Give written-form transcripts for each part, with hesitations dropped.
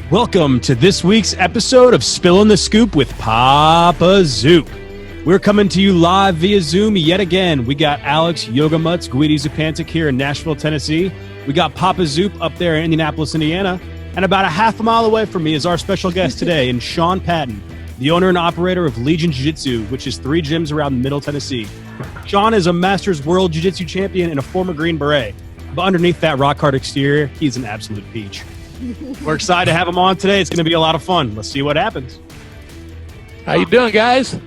Welcome to this week's episode of Spillin' the Scoop with Papa Zoop. We're coming to you live via Zoom yet again. We got Alex Yoga Mutts Guidi Zupantic here in Nashville, Tennessee. We got Papa Zoop up there in Indianapolis, Indiana. And about a half a mile away from me is our special guest today, and Sean Patton, the owner and operator of Legion Jiu Jitsu, which is 3 gyms around Middle Tennessee. Sean is a Masters World Jiu-Jitsu champion and a former Green Beret. But underneath that rock-hard exterior, he's an absolute peach. We're excited to have him on today. It's going to be a lot of fun. Let's see what happens. How you doing, guys?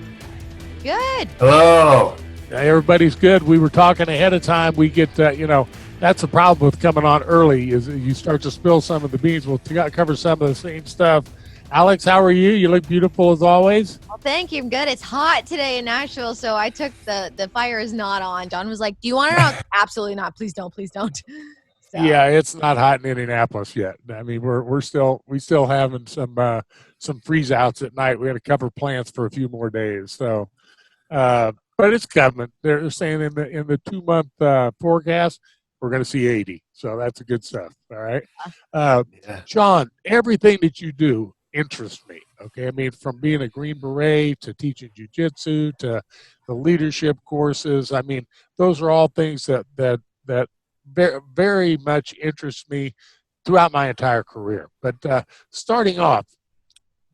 Good. Hello. Everybody's good. We were talking ahead of time. We get, that's the problem with coming on early is you start to spill some of the beans. We'll cover some of the same stuff. Alex, how are you? You look beautiful as always. Well, thank you. I'm good. It's hot today in Nashville, so I took the fire is not on. John was like, "Do you want it on?" Absolutely not. Please don't. Please don't. So. Yeah, it's not hot in Indianapolis yet. I mean, we still having some freeze outs at night. We had to cover plants for a few more days. So, but it's coming. They're saying in the 2-month forecast we're going to see 80. So that's a good stuff. All right, Sean, everything that you do interests me. Okay, I mean, from being a Green Beret to teaching jiu-jitsu to the leadership courses. I mean, those are all things that very, very much interests me throughout my entire career. But starting off,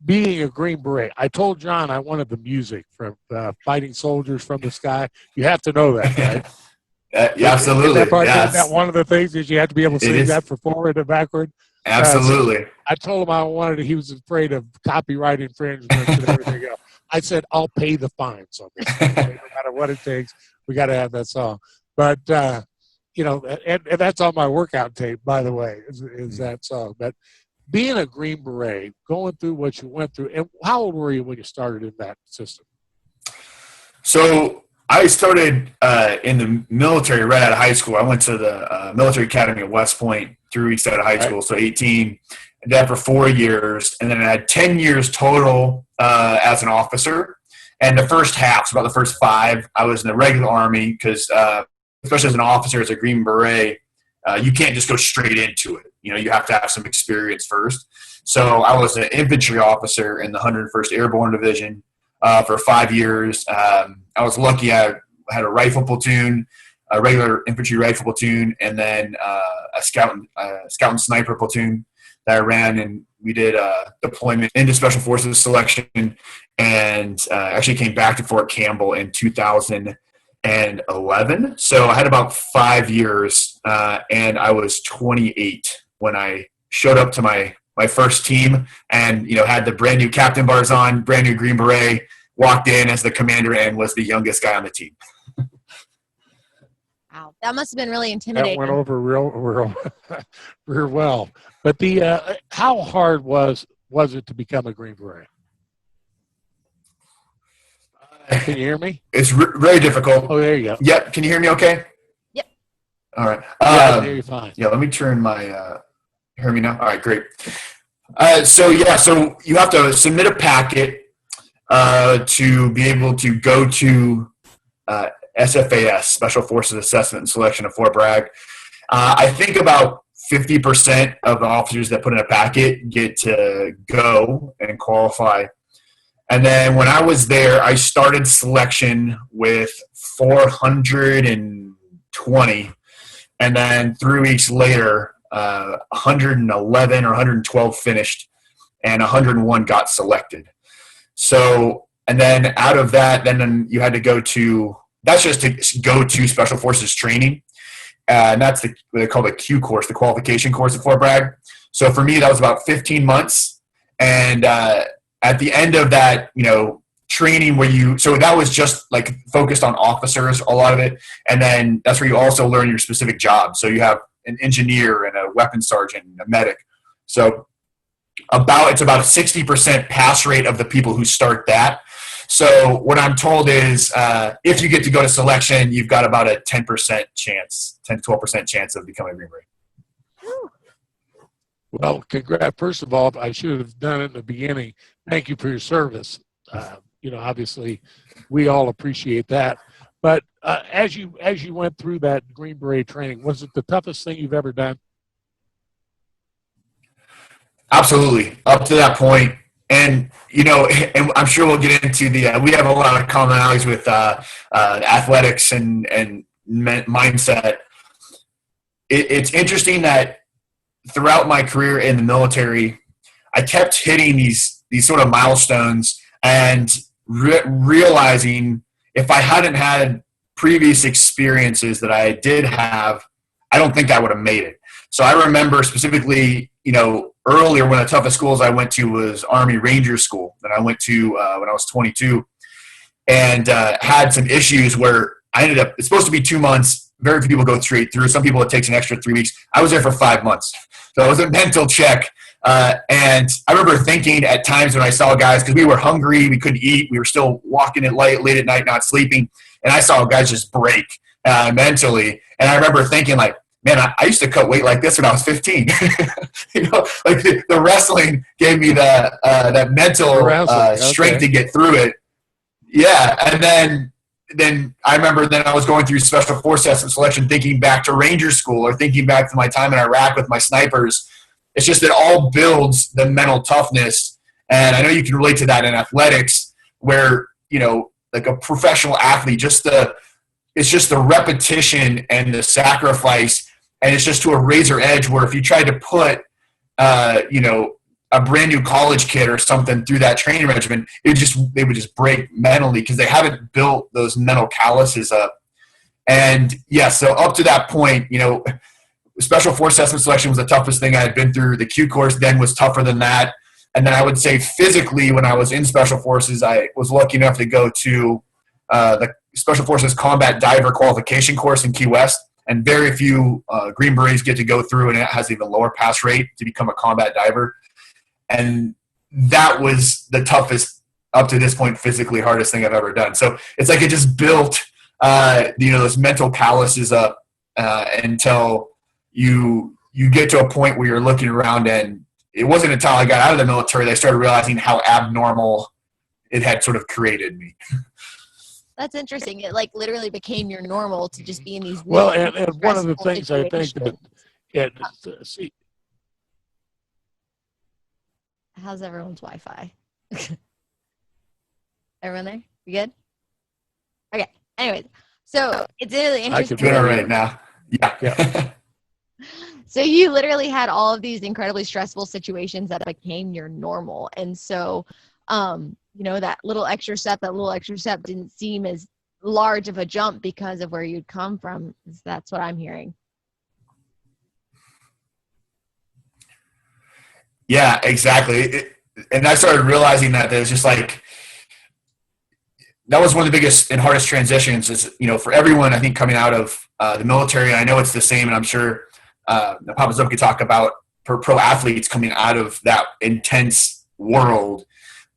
being a Green Beret, I told John I wanted the music from Fighting Soldiers from the Sky. You have to know that, right? Yeah, absolutely. Isn't that one of the things is you have to be able to sing that for forward and backward? Absolutely. I told him I wanted it. He was afraid of copyright infringements and everything else. I said, I'll pay the fines on this. No matter what it takes, we got to have that song. But, and that's on my workout tape, by the way, is that song. But being a Green Beret, going through what you went through, and how old were you when you started in that system? So I started in the military right out of high school. I went to the military academy at West Point, 3 weeks out of high school, so 18. I did that for 4 years, and then I had 10 years total as an officer. And the first half, so about the first 5, I was in the regular Army because especially as an officer, as a Green Beret, you can't just go straight into it. You know, you have to have some experience first. So I was an infantry officer in the 101st Airborne Division for 5 years. I was lucky. I had a rifle platoon, a regular infantry rifle platoon, and then a scout and sniper platoon that I ran, and we did deployment into Special Forces selection, and actually came back to Fort Campbell in 2011. So I had about 5 years, and I was 28 when I showed up to my first team, and had the brand new captain bars on, brand new Green Beret, walked in as the commander, and was the youngest guy on the team. Wow, that must have been really intimidating. That went over real well. But how hard was it to become a Green Beret? Can you hear me? It's very difficult. Oh, there you go. Yep. Can you hear me okay? Yep. All right. I can hear you fine. Yeah, let me turn my hear me now? All right, great. So you have to submit a packet to be able to go to SFAS, Special Forces Assessment and Selection of Fort Bragg. I think about 50% of the officers that put in a packet get to go and qualify. And then when I was there, I started selection with 420. And then 3 weeks later, 111 or 112 finished, and 101 got selected. So, and then out of that, then you had to go to, that's just to go to Special Forces training. And that's what they call the Q course, the qualification course at Fort Bragg. So for me, that was about 15 months. And at the end of that, training so that was just like focused on officers, a lot of it. And then that's where you also learn your specific job. So you have an engineer and a weapons sergeant and a medic. So it's about a 60% pass rate of the people who start that. So what I'm told is if you get to go to selection, you've got about a 10% chance, 10 to 12% chance of becoming a Green Beret. Well, congrats. First of all, I should have done it in the beginning. Thank you for your service. Obviously, we all appreciate that. But as you went through that Green Beret training, was it the toughest thing you've ever done? Absolutely, up to that point. And, and I'm sure we'll get into we have a lot of commonalities with athletics and mindset. It's interesting that throughout my career in the military, I kept hitting these sort of milestones and realizing if I hadn't had previous experiences that I did have, I don't think I would have made it. So I remember specifically, earlier, one of the toughest schools I went to was Army Ranger School that I went to when I was 22, and had some issues where I ended up, it's supposed to be 2 months. Very few people go straight through. Some people, it takes an extra 3 weeks. I was there for 5 months. So it was a mental check. And I remember thinking at times when I saw guys, because we were hungry, we couldn't eat, we were still walking it late at night, not sleeping. And I saw guys just break mentally. And I remember thinking like, man, I used to cut weight like this when I was 15. Like the wrestling gave me that mental strength to get through it. Yeah, and then I remember I was going through special forces selection, thinking back to Ranger School or thinking back to my time in Iraq with my snipers. It's just it all builds the mental toughness, and I know you can relate to that in athletics, where like a professional athlete, it's just the repetition and the sacrifice. And it's just to a razor edge where if you tried to put, a brand new college kid or something through that training regimen, they would just break mentally because they haven't built those mental calluses up. And yeah, so up to that point, special force assessment selection was the toughest thing I had been through. The Q course then was tougher than that. And then I would say physically, when I was in special forces, I was lucky enough to go to the Special Forces Combat Diver Qualification course in Key West. And very few Green Berets get to go through, and it has even lower pass rate to become a combat diver. And that was the toughest, up to this point, physically hardest thing I've ever done. So it's like it just built, those mental calluses up until you get to a point where you're looking around, and it wasn't until I got out of the military that I started realizing how abnormal it had sort of created me. That's interesting. It like literally became your normal to just be in these. Well, and one of the things I think see. How's everyone's Wi-Fi? Everyone there? You good? Okay. Anyways, so it's really interesting. I can do it right now. Yeah. So you literally had all of these incredibly stressful situations that became your normal, and so. That little extra step didn't seem as large of a jump because of where you'd come from. That's what I'm hearing. Yeah, exactly. And I started realizing that there's just like, that was one of the biggest and hardest transitions is, for everyone, I think coming out of the military, and I know it's the same, and I'm sure Papa Zook could talk about for pro athletes coming out of that intense world.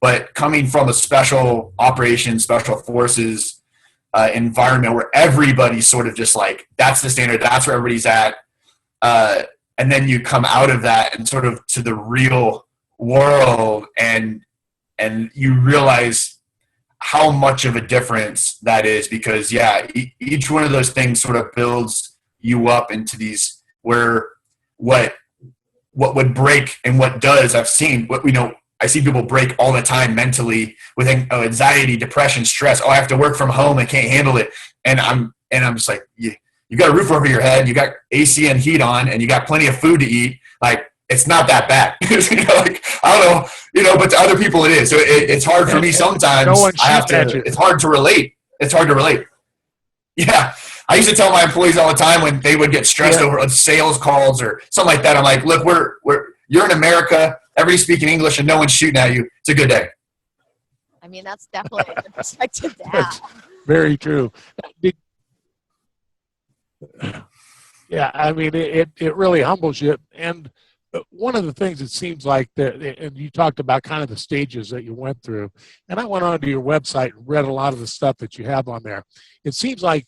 But coming from a special operations, special forces environment where everybody's sort of just like, that's the standard, that's where everybody's at. And then you come out of that and sort of to the real world and you realize how much of a difference that is because, each one of those things sort of builds you up into these where what would break and what does, I've seen, I see people break all the time mentally with anxiety, depression, stress. Oh, I have to work from home. I can't handle it. And I'm just like, you got a roof over your head. You got AC and heat on, and you got plenty of food to eat. Like, it's not that bad. I don't know, but to other people it is. So it's hard for me sometimes. It's hard to relate. Yeah. I used to tell my employees all the time when they would get stressed over sales calls or something like that. I'm like, look, you're in America. Everybody's speaking English and no one's shooting at you. It's a good day. I mean, that's definitely a good perspective to have. Very true. Yeah, I mean, it really humbles you. And one of the things it seems like that, and you talked about kind of the stages that you went through, and I went onto your website and read a lot of the stuff that you have on there. It seems like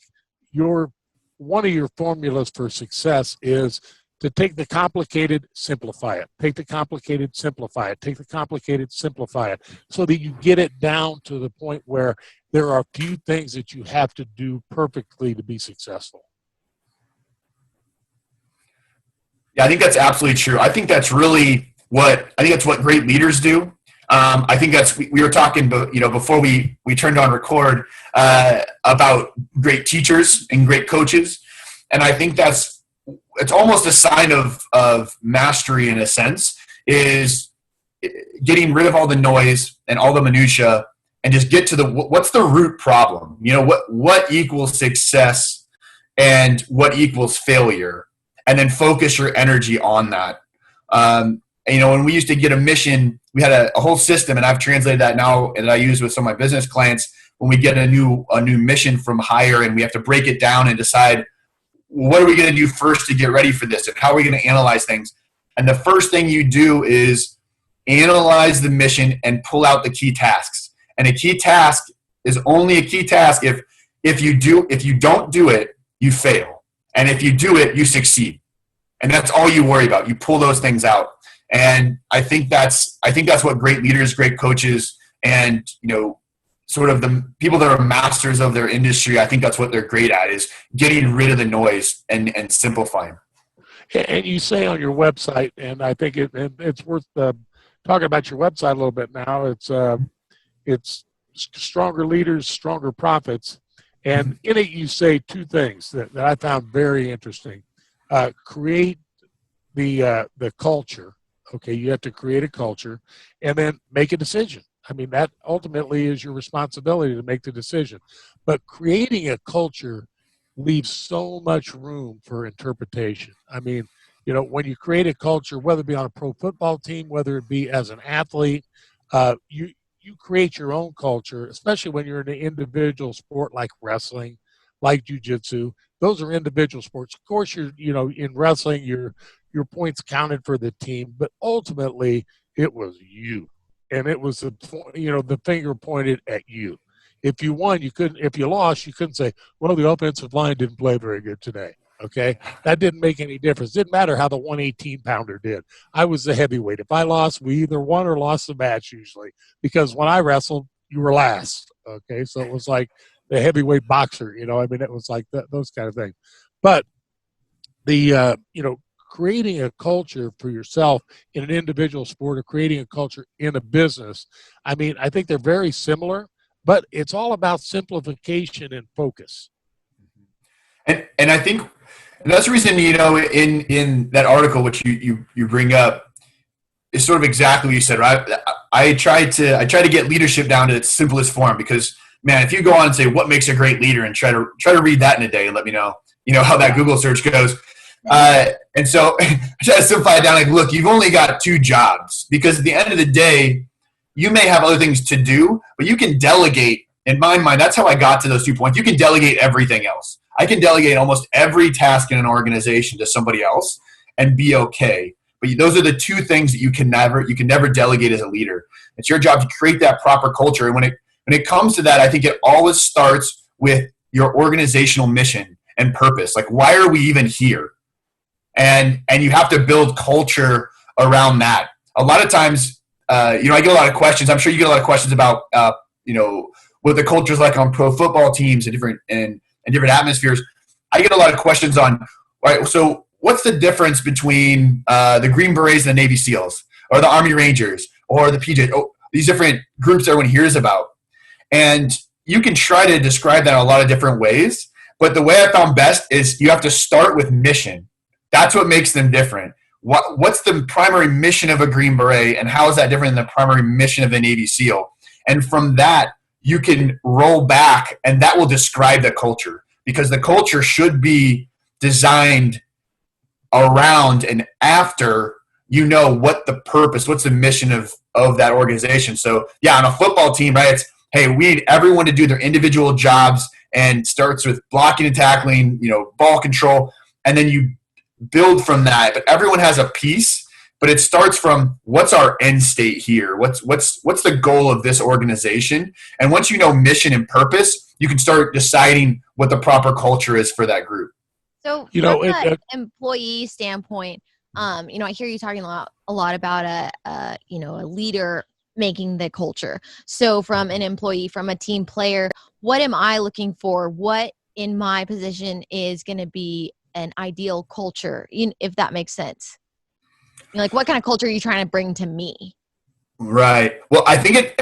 one of your formulas for success is to take the complicated, simplify it. Take the complicated, simplify it. Take the complicated, simplify it. So that you get it down to the point where there are few things that you have to do perfectly to be successful. Yeah, I think that's absolutely true. I think that's really that's what great leaders do. I think we were talking, before we turned on record, about great teachers and great coaches. And I think it's almost a sign of mastery in a sense, is getting rid of all the noise and all the minutia and just get to what's the root problem? What equals success and what equals failure, and then focus your energy on that. When we used to get a mission, we had a whole system, and I've translated that now that I use with some of my business clients. When we get a new mission from higher, and we have to break it down and decide, what are we going to do first to get ready for this, and how are we going to analyze things? And the first thing you do is analyze the mission and pull out the key tasks. And a key task is only a key task if you don't do it, you fail. And if you do it, you succeed. And that's all you worry about. You pull those things out. And I think that's what great leaders, great coaches, and sort of the people that are masters of their industry, I think that's what they're great at, is getting rid of the noise and simplifying. And you say on your website, and I think it's worth talking about your website a little bit now. It's stronger leaders, stronger profits. And in it, you say two things that I found very interesting. Create the culture. Okay, you have to create a culture, and then make a decision. I mean, that ultimately is your responsibility to make the decision. But creating a culture leaves so much room for interpretation. I mean, when you create a culture, whether it be on a pro football team, whether it be as an athlete, you create your own culture, especially when you're in an individual sport like wrestling, like jiu-jitsu. Those are individual sports. Of course, in wrestling, your points counted for the team, but ultimately it was you. And it was the finger pointed at you. If you won, you couldn't. If you lost, you couldn't say, "Well, the offensive line didn't play very good today." Okay, that didn't make any difference. Didn't matter how the 118-pounder did. I was the heavyweight. If I lost, we either won or lost the match usually, because when I wrestled, you were last. Okay, so it was like the heavyweight boxer. It was like those kind of things. But the creating a culture for yourself in an individual sport, or creating a culture in a business, I mean, I think they're very similar, but it's all about simplification and focus. And I think that's the reason, in that article, which you bring up, is sort of exactly what you said, right? I try to get leadership down to its simplest form, because, man, if you go on and say, what makes a great leader, and try to read that in a day and let me know, how that Google search goes. And so I try to simplify it down. Like, look, you've only got two jobs, because at the end of the day, you may have other things to do, but you can delegate. In my mind, that's how I got to those 2 points. You can delegate everything else. I can delegate almost every task in an organization to somebody else and be okay. But those are the two things that you can never delegate as a leader. It's your job to create that proper culture. And when it comes to that, I think it always starts with your organizational mission and purpose. Like, why are we even here? And you have to build culture around that. A lot of times, I get a lot of questions. I'm sure you get a lot of questions about, what the culture is like on pro football teams and different atmospheres. I get a lot of questions on, all right, so what's the difference between the Green Berets and the Navy SEALs, or the Army Rangers, or the PJ? These different groups everyone hears about. And you can try to describe that in a lot of different ways, but the way I found best is you have to start with mission. That's what makes them different. What's the primary mission of a Green Beret, and how is that different than the primary mission of a Navy SEAL? And from that, you can roll back, and that will describe the culture, because the culture should be designed around and after what the purpose, what's the mission of that organization. So, yeah, on a football team, right, it's, hey, we need everyone to do their individual jobs, and starts with blocking and tackling, ball control, and then you build from that. But everyone has a piece. But it starts from, what's our end state here? What's the goal of this organization? And once you know mission and purpose, you can start deciding what the proper culture is for that group. So from an employee standpoint, I hear you talking a lot about a leader making the culture. So from an employee, from a team player, what am I looking for? What in my position is going to be an ideal culture, if that makes sense? Like, what kind of culture are you trying to bring to me? Right. Well, I think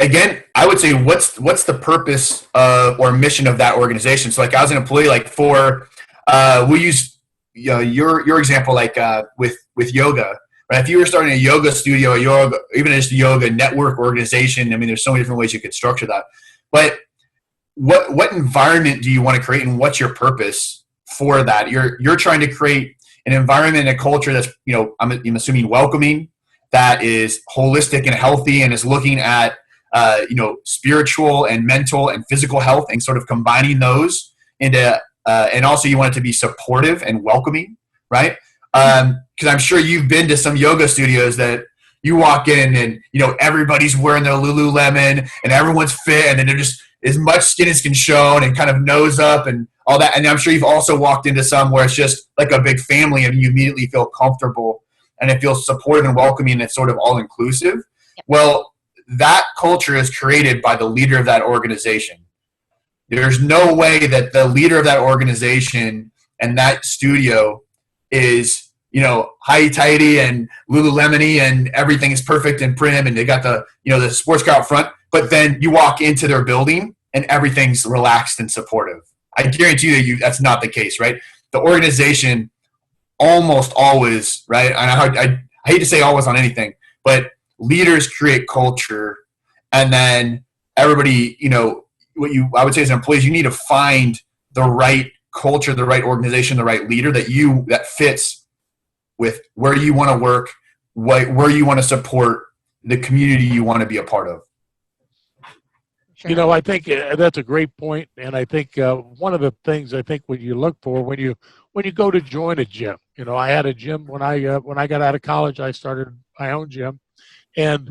I would say what's the purpose or mission of that organization? So like I was an employee, like we'll use your example, like with yoga, right? If you were starting a yoga studio, even just a yoga network organization, I mean, there's so many different ways you could structure that. But what environment do you want to create, and what's your purpose for that? You're trying to create an environment and a culture that's, I'm assuming welcoming, that is holistic and healthy, and is looking at spiritual and mental and physical health, and sort of combining those into and also you want it to be supportive and welcoming, right? Because I'm sure you've been to some yoga studios that you walk in and everybody's wearing their Lululemon and everyone's fit, and then they're just as much skin as can show and kind of nose up and all that. And I'm sure you've also walked into some where it's just like a big family and you immediately feel comfortable and it feels supportive and welcoming, and it's sort of all inclusive. Well, that culture is created by the leader of that organization. There's no way that the leader of that organization and that studio is, high tighty and Lululemon-y and everything is perfect and prim and they got the, the sports car out front, but then you walk into their building and everything's relaxed and supportive. I guarantee you that's not the case, right? The organization almost always, right? And I hate to say always on anything, but leaders create culture, and then everybody, I would say as employees, you need to find the right culture, the right organization, the right leader that fits with where you want to work, where you want to support, the community you want to be a part of. Sure. I think that's a great point, and I think one of the things I think when you look for when you go to join a gym, I had a gym when I got out of college. I started my own gym, and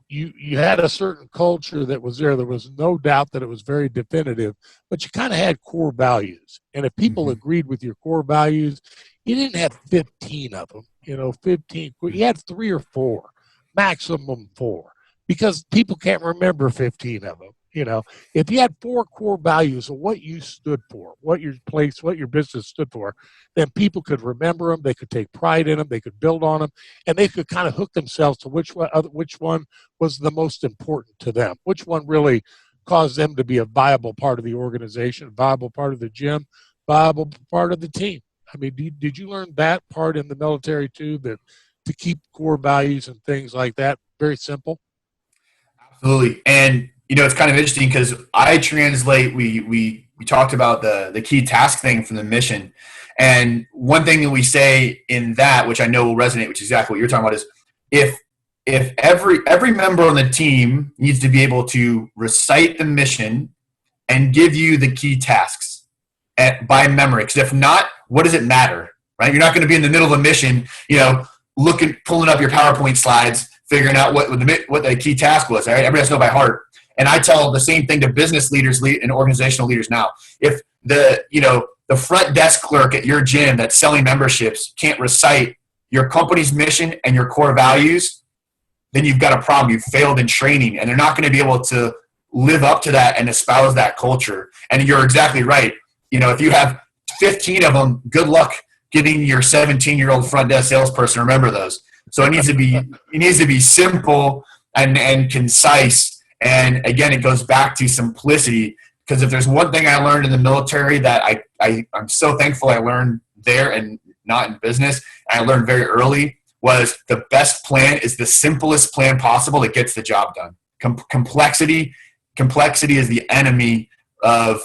you had a certain culture that was there. There was no doubt that it was very definitive, but you kind of had core values, and if people agreed with your core values, you didn't have 15 of them. 15. You had 3 or 4, maximum 4, because people can't remember 15 of them. If you had 4 core values of what you stood for, what your business stood for, then people could remember them, they could take pride in them, they could build on them, and they could kind of hook themselves to which one was the most important to them, which one really caused them to be a viable part of the organization, viable part of the gym, viable part of the team. I mean, did you learn that part in the military too, that to keep core values and things like that very simple? Absolutely. And it's kind of interesting because I translate, we talked about the key task thing from the mission. And one thing that we say in that, which I know will resonate, which is exactly what you're talking about, is if every member on the team needs to be able to recite the mission and give you the key tasks by memory. Because if not, what does it matter, right? You're not going to be in the middle of a mission, pulling up your PowerPoint slides, figuring out what the key task was. Right? Everybody has to know by heart. And I tell the same thing to business leaders and organizational leaders now. If the front desk clerk at your gym that's selling memberships can't recite your company's mission and your core values, then you've got a problem. You've failed in training, and they're not going to be able to live up to that and espouse that culture. And you're exactly right. If you have 15 of them, good luck getting your 17-year-old front desk salesperson to remember those. So it needs to be simple and concise. And again, it goes back to simplicity, because if there's one thing I learned in the military that I'm so thankful I learned there and not in business, and I learned very early, was the best plan is the simplest plan possible that gets the job done. Complexity is the enemy of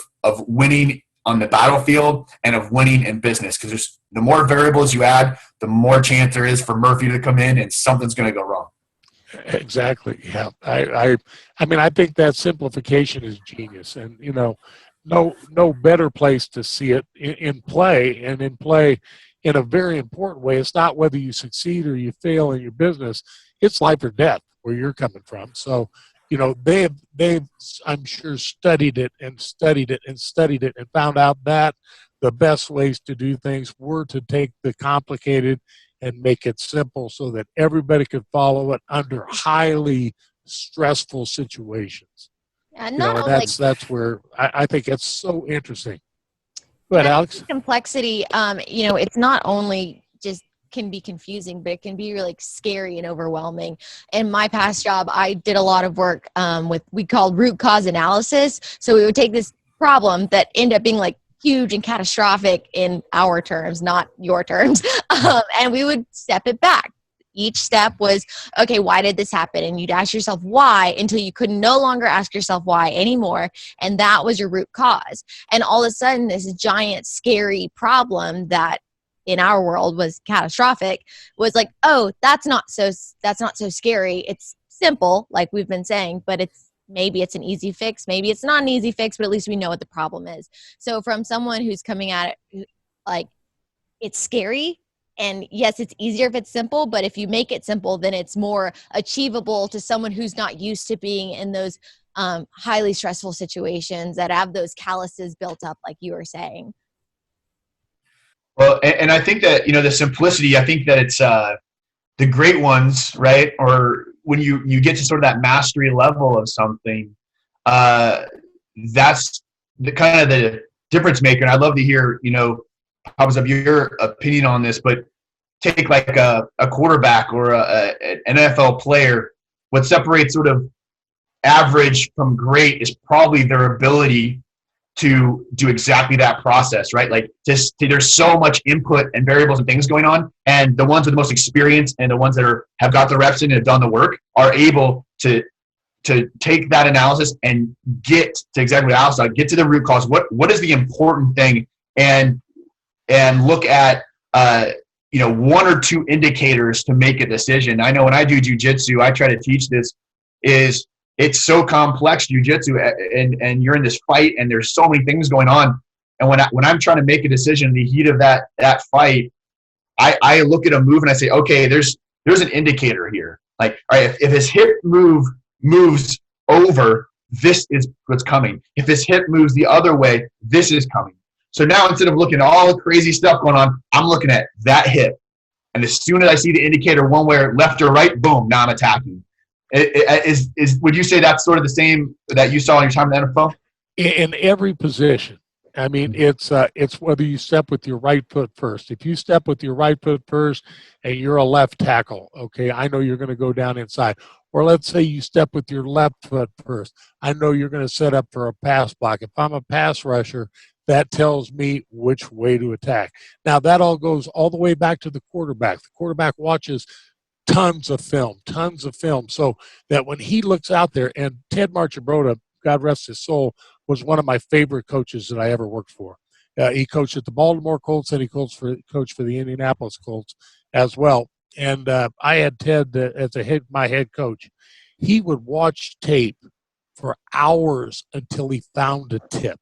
winning on the battlefield and of winning in business, because the more variables you add, the more chance there is for Murphy to come in and something's going to go wrong. Exactly. Yeah. I mean, I think that simplification is genius, and no better place to see it in play, and in play in a very important way. It's not whether you succeed or you fail in your business; it's life or death where you're coming from. So, they've I'm sure studied it and found out that the best ways to do things were to take the complicated and make it simple so that everybody could follow it under highly stressful situations. And that's where I think it's so interesting. Go ahead, Alex. Complexity, it's not only just can be confusing, but it can be like scary and overwhelming. In my past job, I did a lot of work we called root cause analysis. So we would take this problem that ended up being like huge and catastrophic in our terms, not your terms, and we would step it back. Each step was, okay, why did this happen? And you'd ask yourself why until you could no longer ask yourself why anymore. And that was your root cause. And all of a sudden, this giant, scary problem that in our world was catastrophic was like, oh, that's not so scary. It's simple, like we've been saying, but maybe it's an easy fix. Maybe it's not an easy fix, but at least we know what the problem is. So from someone who's coming at it, like, it's scary. And yes, it's easier if it's simple, but if you make it simple, then it's more achievable to someone who's not used to being in those highly stressful situations that have those calluses built up, like you were saying. Well, and I think that, the simplicity, I think that it's the great ones, right? Or when you get to sort of that mastery level of something, that's the kind of the difference maker. And I'd love to hear, of your opinion on this, but take like a quarterback or an NFL player. What separates sort of average from great is probably their ability to do exactly that process, right? Like there's so much input and variables and things going on, and the ones with the most experience and the ones that have got the reps in and have done the work are able to take that analysis and get to exactly what Alex said, get to the root cause. What is the important thing, and look at one or two indicators to make a decision. I know when I do jiu-jitsu, I try to teach this is it's so complex, jiu-jitsu, and you're in this fight and there's so many things going on. And when I'm trying to make a decision in the heat of that fight, I look at a move and I say, okay, there's an indicator here. Like, all right, if his hip moves over, this is what's coming. If his hip moves the other way, this is coming. So now instead of looking at all the crazy stuff going on, I'm looking at that hip. And as soon as I see the indicator one way or left or right, boom, now I'm attacking. Would you say that's sort of the same that you saw in your time in the NFL? In every position. I mean, it's whether you step with your right foot first. If you step with your right foot first and you're a left tackle, okay, I know you're going to go down inside. Or let's say you step with your left foot first. I know you're going to set up for a pass block. If I'm a pass rusher, that tells me which way to attack. Now, that all goes all the way back to the quarterback. The quarterback watches tons of film, so that when he looks out there, and Ted Marchibroda, God rest his soul, was one of my favorite coaches that I ever worked for. He coached at the Baltimore Colts, and he coached for the Indianapolis Colts as well. And I had Ted as my head coach. He would watch tape for hours until he found a tip.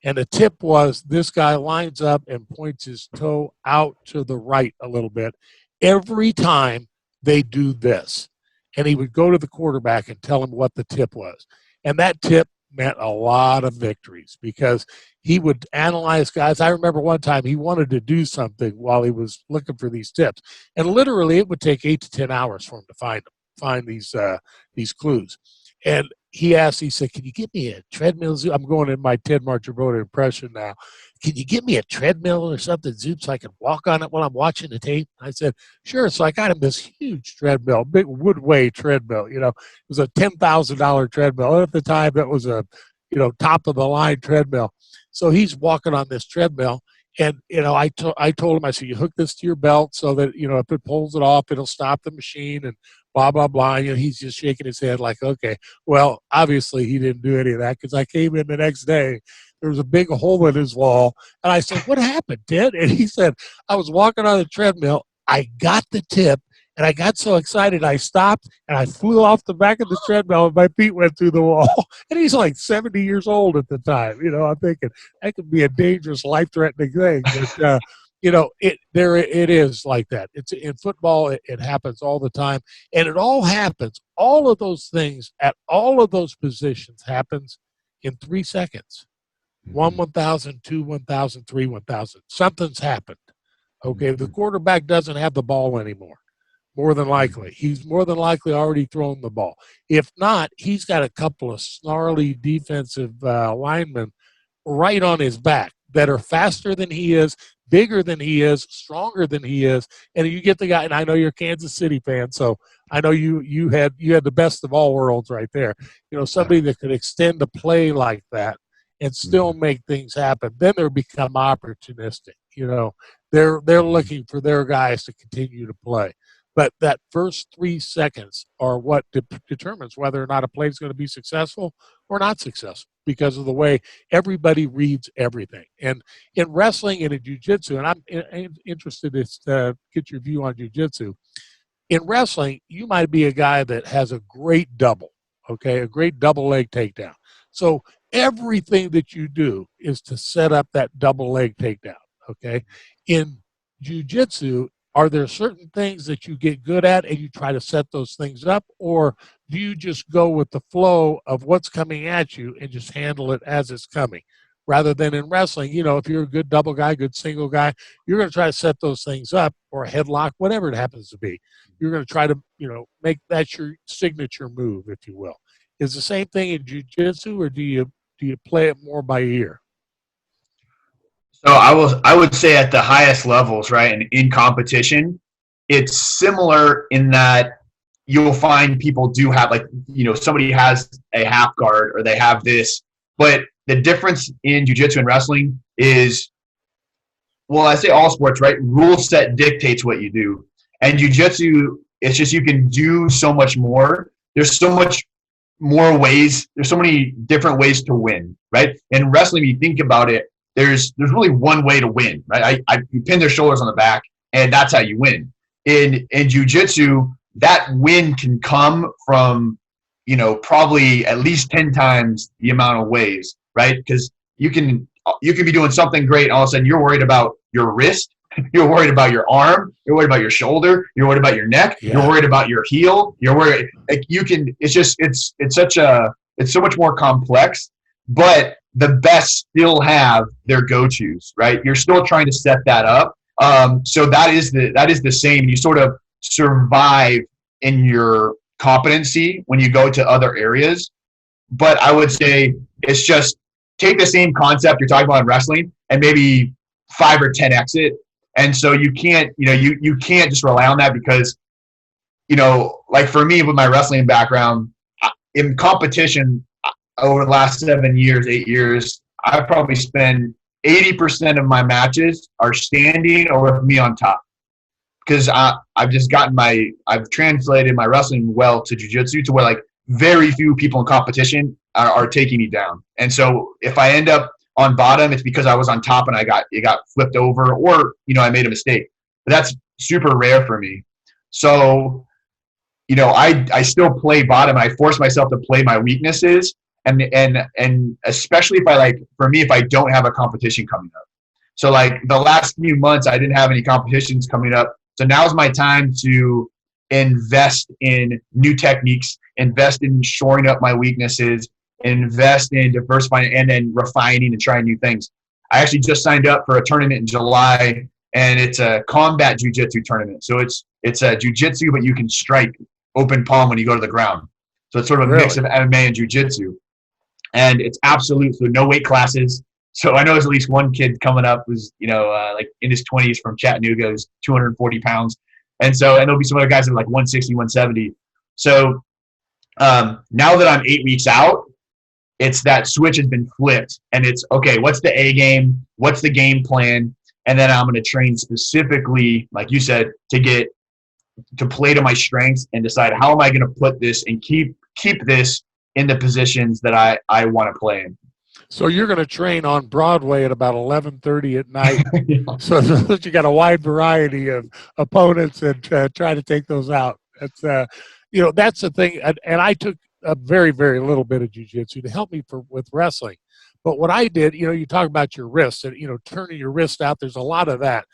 And the tip was this guy lines up and points his toe out to the right a little bit every time they do this. And he would go to the quarterback and tell him what the tip was. And that tip meant a lot of victories because he would analyze guys. I remember one time he wanted to do something while he was looking for these tips. And literally it would take 8 to 10 hours for him to find these clues. And he said, can you give me a treadmill, Zoom? I'm going in my Ted Marchibroda impression now. Can you give me a treadmill or something, Zoom, so I can walk on it while I'm watching the tape? I said, sure. So I got him this huge treadmill, big Woodway treadmill. It was a $10,000 treadmill. And at the time, that was a, top of the line treadmill. So he's walking on this treadmill. And, I told him, I said, you hook this to your belt so that, if it pulls it off, it'll stop the machine and blah, blah, blah. He's just shaking his head like, okay. Well, obviously he didn't do any of that because I came in the next day. There was a big hole in his wall. And I said, what happened, Ted? And he said, I was walking on the treadmill. I got the tip. And I got so excited, I stopped, and I flew off the back of the treadmill, and my feet went through the wall. And he's like 70 years old at the time. I'm thinking, that could be a dangerous, life-threatening thing. But, it is like that. It's in football, it happens all the time. And it all happens, all of those things at all of those positions happens in 3 seconds. 1, 1,000, 2, 1,000, 3, 1,000. Something's happened. Okay, the quarterback doesn't have the ball anymore. More than likely. He's more than likely already thrown the ball. If not, he's got a couple of snarly defensive linemen right on his back that are faster than he is, bigger than he is, stronger than he is, and you get the guy. And I know you're a Kansas City fan, so I know you had the best of all worlds right there. Somebody that could extend the play like that and still make things happen. Then they're become opportunistic. They're looking for their guys to continue to play. But that first 3 seconds are what determines whether or not a play is going to be successful or not successful, because of the way everybody reads everything. And in wrestling and in jiu-jitsu, and I'm interested to get your view on jiu-jitsu, in wrestling, you might be a guy that has a great double, okay, a great double leg takedown. So everything that you do is to set up that double leg takedown, okay? In jiu-jitsu, are there certain things that you get good at and you try to set those things up, or do you just go with the flow of what's coming at you and just handle it as it's coming? Rather than in wrestling, if you're a good double guy, good single guy, you're going to try to set those things up, or a headlock, whatever it happens to be. You're going to try to, make that your signature move, if you will. Is the same thing in jiu-jitsu, or do you play it more by ear? So I would say at the highest levels, right, and in competition, it's similar in that you'll find people do have, like, somebody has a half guard or they have this, but the difference in jiu-jitsu and wrestling is, well, I say all sports, right? Rule set dictates what you do. And jiu-jitsu, it's just you can do so much more. There's so much more ways. There's so many different ways to win, right? In wrestling, if you think about it, there's really one way to win, right? You pin their shoulders on the back, and that's how you win. In jiu-jitsu, that win can come from, probably at least 10 times the amount of ways, right? Because you can be doing something great, and all of a sudden you're worried about your wrist, you're worried about your arm, you're worried about your shoulder, you're worried about your neck, You're worried about your heel, you're worried. Like, it's so much more complex, but the best still have their go-tos, right? You're still trying to set that up. So that is the same. You sort of survive in your competency when you go to other areas. But I would say it's just take the same concept you're talking about in wrestling and maybe 5 or 10x it. And so you can't, you can't just rely on that because, like for me with my wrestling background, in competition over the last 8 years, I've probably spent 80% of my matches are standing or with me on top. Because I've translated my wrestling well to jiu-jitsu to where, like, very few people in competition are taking me down. And so if I end up on bottom, it's because I was on top and it got flipped over, or, I made a mistake. But that's super rare for me. So, I still play bottom. I force myself to play my weaknesses. And especially if I don't have a competition coming up. So like the last few months, I didn't have any competitions coming up. So now's my time to invest in new techniques, invest in shoring up my weaknesses, invest in diversifying and then refining and trying new things. I actually just signed up for a tournament in July, and it's a combat jiu-jitsu tournament. So it's a jiu-jitsu, but you can strike open palm when you go to the ground. So it's sort of a mix of MMA and jiu-jitsu. And it's absolute, so no weight classes. So I know there's at least one kid coming up who's, like in his 20s from Chattanooga, who's 240 pounds. And there'll be some other guys that are like 160, 170. So now that I'm 8 weeks out, it's that switch has been flipped. And it's, okay, what's the A game? What's the game plan? And then I'm going to train specifically, like you said, to play to my strengths and decide how am I going to put this and keep this in the positions that I want to play in. So you're going to train on Broadway at about 11:30 at night. Yeah. So you got a wide variety of opponents and try to take those out. That's that's the thing. And I took a very, very little bit of jiu-jitsu to help me with wrestling. But what I did, you talk about your wrists and, turning your wrist out. There's a lot of that.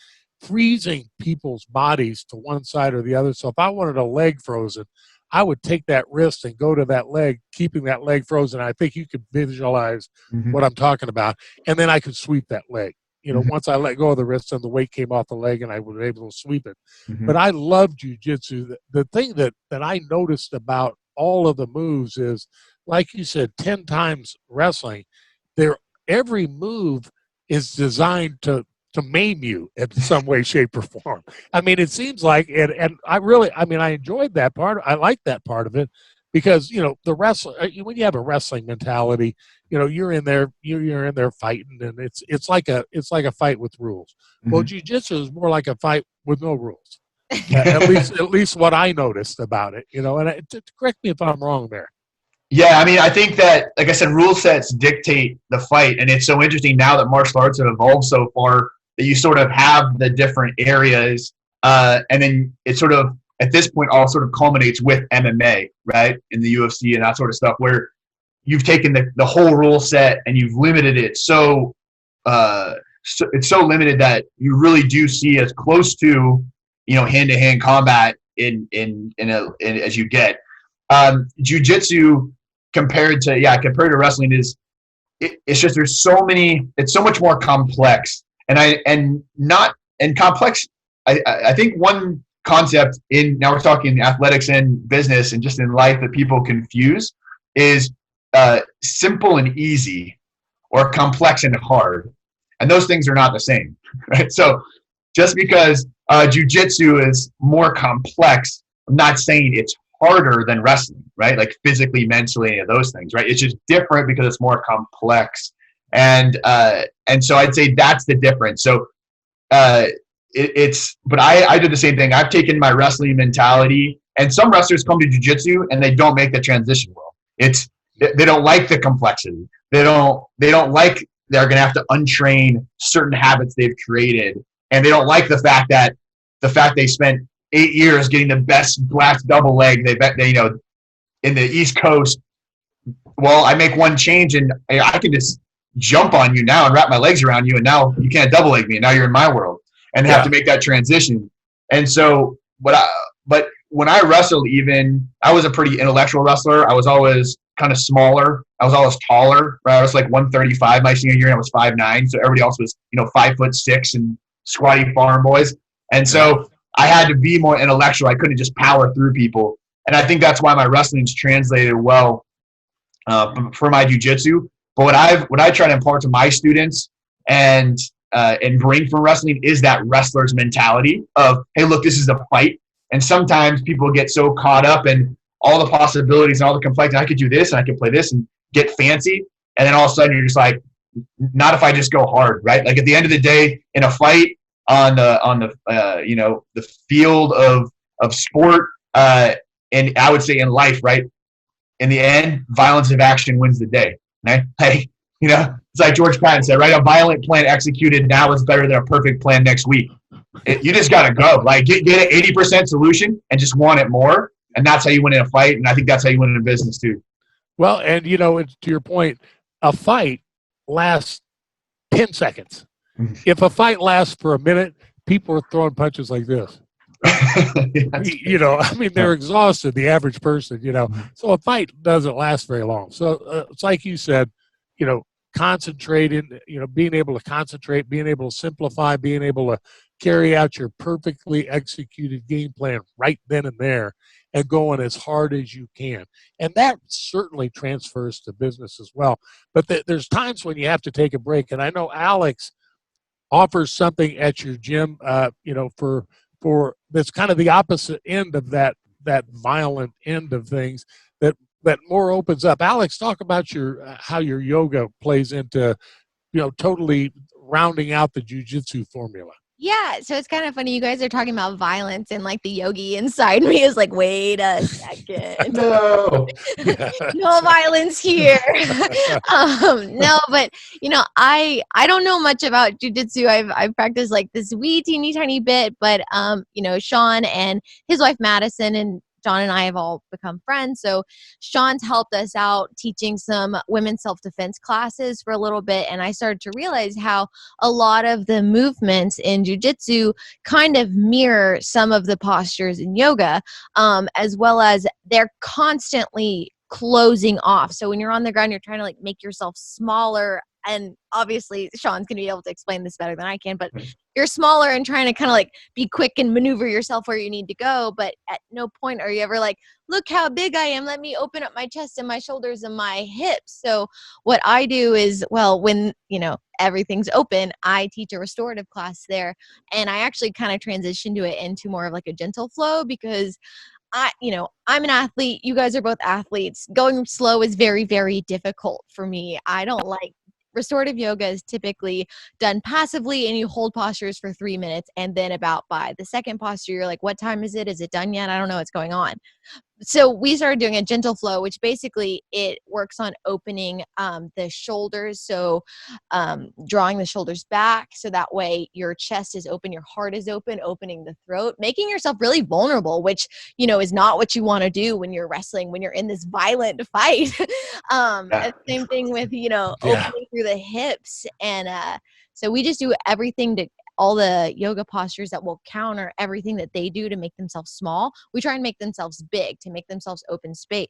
Freezing people's bodies to one side or the other. So if I wanted a leg frozen, I would take that wrist and go to that leg, keeping that leg frozen. I think you could visualize what I'm talking about. And then I could sweep that leg. Once I let go of the wrist and the weight came off the leg and I was able to sweep it. But I love jiu-jitsu. The thing that I noticed about all of the moves is, like you said, 10 times wrestling, every move is designed to maim you in some way, shape, or form. I mean, it seems like, and I enjoyed that part. I like that part of it because, the when you have a wrestling mentality, you're in there fighting, and it's like a fight with rules. Mm-hmm. Well, jiu-jitsu is more like a fight with no rules. At least what I noticed about it, and correct me if I'm wrong there. Yeah, I mean, I think that, like I said, rule sets dictate the fight, and it's so interesting now that martial arts have evolved so far that you sort of have the different areas, and then it sort of, at this point, all sort of culminates with MMA, right, in the UFC and that sort of stuff, where you've taken the whole rule set and you've limited it so it's so limited that you really do see as close to, hand-to-hand combat in as you get. Jiu-jitsu compared to wrestling it's just it's so much more complex, complex. I think one concept now we're talking athletics and business and just in life that people confuse is simple and easy or complex and hard, and those things are not the same, right? So just because jiu-jitsu is more complex, I'm not saying it's harder than wrestling, right? Like physically, mentally, any of those things, right? It's just different because it's more complex. And so I'd say that's the difference. So but I did the same thing. I've taken my wrestling mentality, and some wrestlers come to jiu-jitsu and they don't make the transition well. They don't like the complexity. They don't like they're going to have to untrain certain habits they've created. And they don't like the fact they spent 8 years getting the best black double leg they in the East Coast. Well, I make one change and I can just jump on you now and wrap my legs around you, and now you can't double leg me, and now you're in my world, and have to make that transition. And so, but when I wrestled, I was a pretty intellectual wrestler. I was always kind of smaller. I was always taller, right? I was like 135 my senior year, and I was 5'9". So everybody else was, 5'6" and squatty farm boys. And so I had to be more intellectual. I couldn't just power through people. And I think that's why my wrestling's translated well for my jiu-jitsu. But what I try to impart to my students and bring from wrestling is that wrestler's mentality of, hey, look, this is a fight. And sometimes people get so caught up in all the possibilities and all the complexity. I could do this and I could play this and get fancy. And then all of a sudden you're just like, not if I just go hard, right? Like at the end of the day, in a fight on the field of sport, and I would say in life, right? In the end, violence of action wins the day. Right? Hey, it's like George Patton said, right? A violent plan executed now is better than a perfect plan next week. You just got to go. Like get an 80% solution and just want it more. And that's how you win in a fight. And I think that's how you win in a business too. Well, and to your point, a fight lasts 10 seconds. If a fight lasts for a minute, people are throwing punches like this. They're exhausted, the average person, So a fight doesn't last very long. So it's like you said, concentrating, being able to concentrate, being able to simplify, being able to carry out your perfectly executed game plan right then and there and going as hard as you can. And that certainly transfers to business as well. But there's times when you have to take a break. And I know Alex offers something at your gym, for that's kind of the opposite end of that violent end of things that more opens up. Alex, talk about how your yoga plays into, totally rounding out the jiu-jitsu formula. Yeah, so it's kind of funny. You guys are talking about violence, and like the yogi inside me is like, wait a second. No. No violence here. No, but I don't know much about jiu-jitsu. I've practiced like this wee teeny tiny bit, but Sean and his wife Madison and John and I have all become friends. So Sean's helped us out teaching some women's self-defense classes for a little bit. And I started to realize how a lot of the movements in jiu-jitsu kind of mirror some of the postures in yoga, as well as they're constantly closing off. So when you're on the ground, you're trying to like make yourself smaller and obviously Sean's going to be able to explain this better than I can, but you're smaller and trying to kind of like be quick and maneuver yourself where you need to go. But at no point are you ever like, look how big I am. Let me open up my chest and my shoulders and my hips. So what I do is, well, when, everything's open, I teach a restorative class there. And I actually kind of transition to it into more of like a gentle flow because I'm an athlete. You guys are both athletes. Going slow is very, very difficult for me. I don't like restorative yoga is typically done passively and you hold postures for 3 minutes. And then about by the second posture, you're like, what time is it? Is it done yet? I don't know what's going on. So we started doing a gentle flow, which basically it works on opening the shoulders. So drawing the shoulders back so that way your chest is open, your heart is open, opening the throat, making yourself really vulnerable, which, is not what you want to do when you're wrestling, when you're in this violent fight. Same thing with, opening through the hips. And so we just do everything to all the yoga postures that will counter everything that they do to make themselves small. We try and make themselves big to make themselves open space,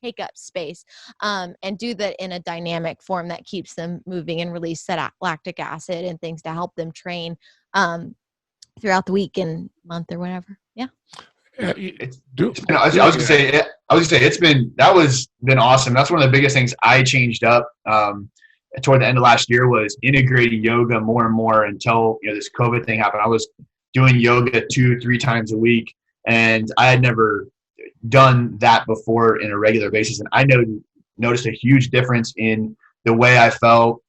take up space, and do that in a dynamic form that keeps them moving and release that lactic acid and things to help them train throughout the week and month or whatever. Yeah. I was gonna say it's been awesome. That's one of the biggest things I changed up toward the end of last year was integrating yoga more and more until this COVID thing happened. I was doing yoga 2-3 times a week, and I had never done that before in a regular basis. And I noticed a huge difference in the way I felt,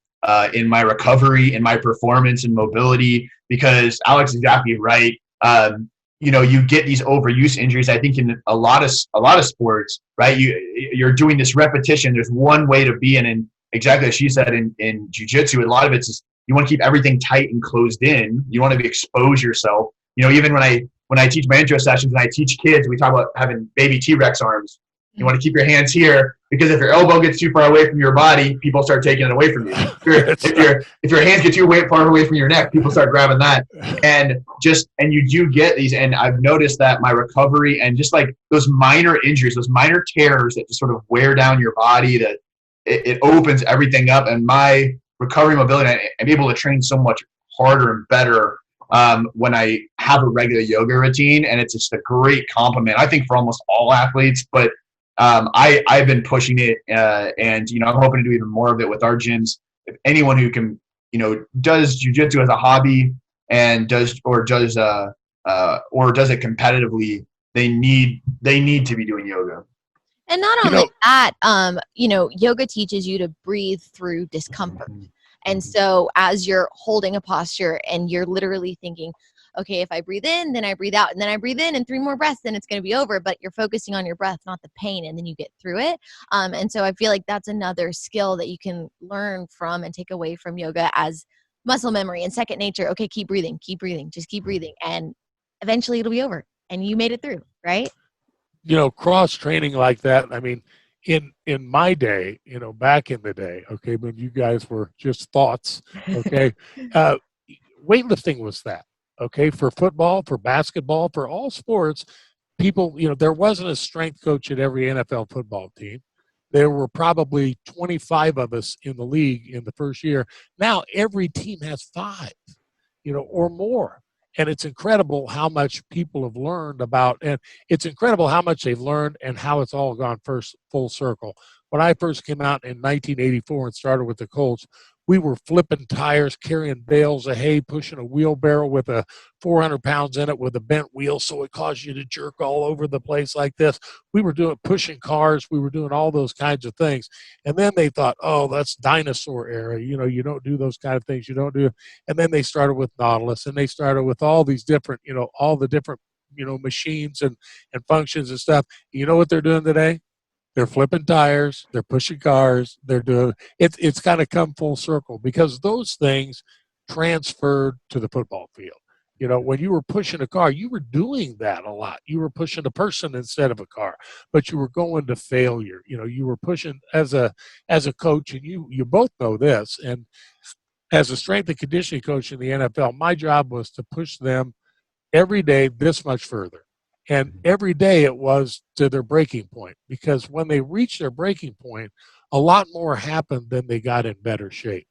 in my recovery, in my performance and mobility. Because Alex is exactly right. You get these overuse injuries. I think in a lot of sports, right? You're doing this repetition. There's one way to be in, and exactly as she said in jiu-jitsu, a lot of it's just, you want to keep everything tight and closed in. You want to expose yourself. Even when I teach my intro sessions and I teach kids, we talk about having baby T-Rex arms. You want to keep your hands here because if your elbow gets too far away from your body, people start taking it away from you. If your hands get too far away from your neck, people start grabbing that. And you do get these. And I've noticed that my recovery and just like those minor injuries, those minor tears that just sort of wear down your body, that it opens everything up. And my recovery mobility, I'm able to train so much harder and better when I have a regular yoga routine. And it's just a great compliment, I think, for almost all athletes. But I've been pushing it, and I'm hoping to do even more of it with our gyms. If anyone who can, does jiu-jitsu as a hobby and does it competitively, they need to be doing yoga. And not only that, yoga teaches you to breathe through discomfort. And so as you're holding a posture and you're literally thinking, okay, if I breathe in, then I breathe out, and then I breathe in and 3 more breaths, then it's going to be over. But you're focusing on your breath, not the pain, and then you get through it. And so I feel like that's another skill that you can learn from and take away from yoga as muscle memory and second nature. Okay, keep breathing, just keep breathing. And eventually it'll be over and you made it through, right? Cross training like that. I mean, in my day, back in the day, okay, when you guys were just thoughts, okay, weightlifting was that. Okay, for football, for basketball, for all sports, people, there wasn't a strength coach at every NFL football team. There were probably 25 of us in the league in the first year. Now every team has 5, or more. And it's incredible how much people have learned about, and it's incredible how much they've learned and how it's all gone full circle. When I first came out in 1984 and started with the Colts, we were flipping tires, carrying bales of hay, pushing a wheelbarrow with 400 pounds in it with a bent wheel, so it caused you to jerk all over the place like this. We were pushing cars. We were doing all those kinds of things. And then they thought, oh, that's dinosaur era. You don't do those kind of things. You don't do it. And then they started with Nautilus, and they started with all these different, all the different, machines and functions and stuff. You know what they're doing today? They're flipping tires, they're pushing cars, they're doing it's kind of come full circle because those things transferred to the football field. When you were pushing a car, you were doing that a lot. You were pushing a person instead of a car, but you were going to failure. You were pushing as a coach, and you both know this. And as a strength and conditioning coach in the NFL, my job was to push them every day this much further. And every day it was to their breaking point, because when they reached their breaking point, a lot more happened than they got in better shape.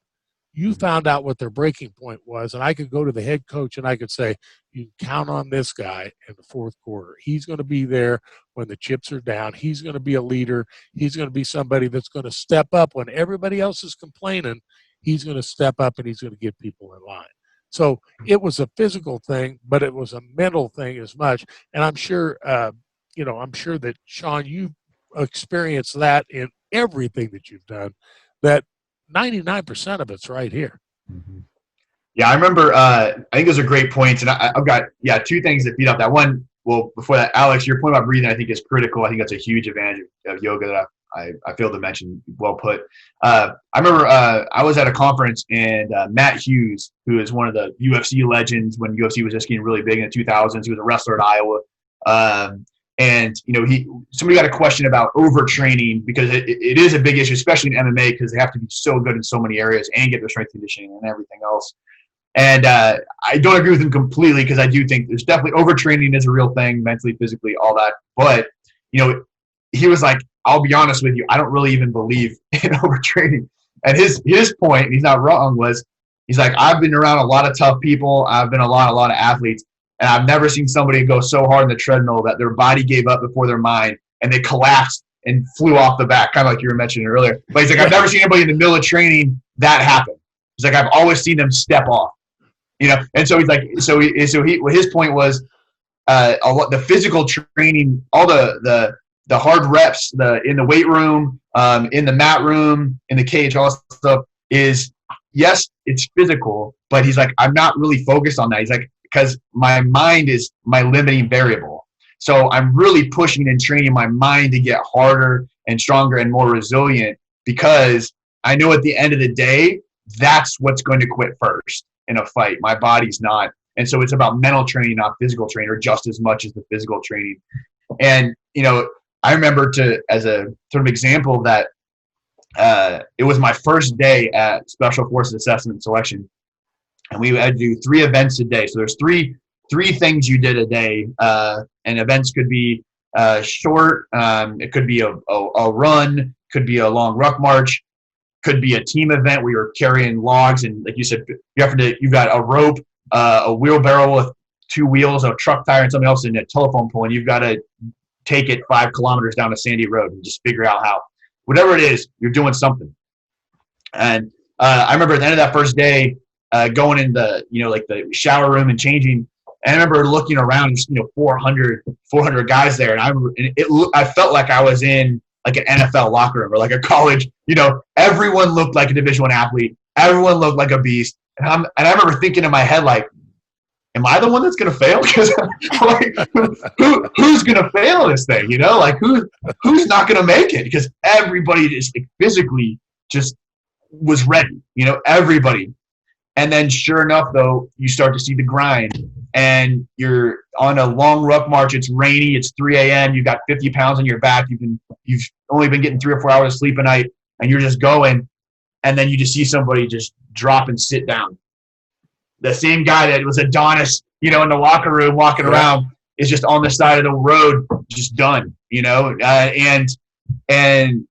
You found out what their breaking point was, and I could go to the head coach and I could say, you can count on this guy in the fourth quarter. He's going to be there when the chips are down. He's going to be a leader. He's going to be somebody that's going to step up when everybody else is complaining. He's going to step up and he's going to get people in line. So it was a physical thing, but it was a mental thing as much. And I'm sure, I'm sure that, Sean, you've experienced that in everything that you've done, that 99% of it's right here. Mm-hmm. Yeah, I remember, I think those are great points. And I've got, two things that feed off that. One, well, before that, Alex, your point about breathing, I think is critical. I think that's a huge advantage of yoga that I failed to mention. Well put. I remember I was at a conference and Matt Hughes, who is one of the UFC legends when UFC was just getting really big in the 2000s, he was a wrestler at Iowa. And, somebody got a question about overtraining because it is a big issue, especially in MMA, because they have to be so good in so many areas and get their strength conditioning and everything else. And I don't agree with him completely because I do think there's definitely overtraining is a real thing, mentally, physically, all that. But, he was like, I'll be honest with you, I don't really even believe in overtraining. And his point, and he's not wrong, was he's like, I've been around a lot of tough people. I've been a lot of athletes. And I've never seen somebody go so hard in the treadmill that their body gave up before their mind and they collapsed and flew off the back, kind of like you were mentioning earlier. But he's like, I've never seen anybody in the middle of training that happen. He's like, I've always seen them step off, And so he's like, his point was the physical training, all the hard reps, in the weight room, in the mat room, in the cage, all that stuff is, yes, it's physical, but he's like, I'm not really focused on that. He's like, because my mind is my limiting variable. So I'm really pushing and training my mind to get harder and stronger and more resilient because I know at the end of the day, that's what's going to quit first in a fight. My body's not. And so it's about mental training, not physical training, or just as much as the physical training. And, I remember as a sort of example of that, it was my first day at Special Forces Assessment and Selection. And we had to do 3 events a day. So there's three things you did a day. And events could be short. It could be a run, could be a long ruck march, could be a team event where you're carrying logs. And like you said, you've got a rope, a wheelbarrow with 2 wheels, a truck tire, and something else, and a telephone pole. And you've got to take it 5 kilometers down a sandy road and just figure out how. Whatever it is, you're doing something. And I remember at the end of that first day, going in the, the shower room and changing. And I remember looking around, 400 guys there. And I felt like I was in like an NFL locker room or like a college, everyone looked like a Division I athlete. Everyone looked like a beast. And I remember thinking in my head, like, am I the one that's going to fail? Because like, who's going to fail this thing? Like who's not going to make it? Because everybody just physically just was ready, everybody. And then sure enough, though, you start to see the grind and you're on a long ruck march. It's rainy. It's 3 a.m. You've got 50 pounds on your back. You've only been getting 3 or 4 hours of sleep a night and you're just going. And then you just see somebody just drop and sit down. The same guy that was Adonis, in the locker room walking around is just on the side of the road, just done, and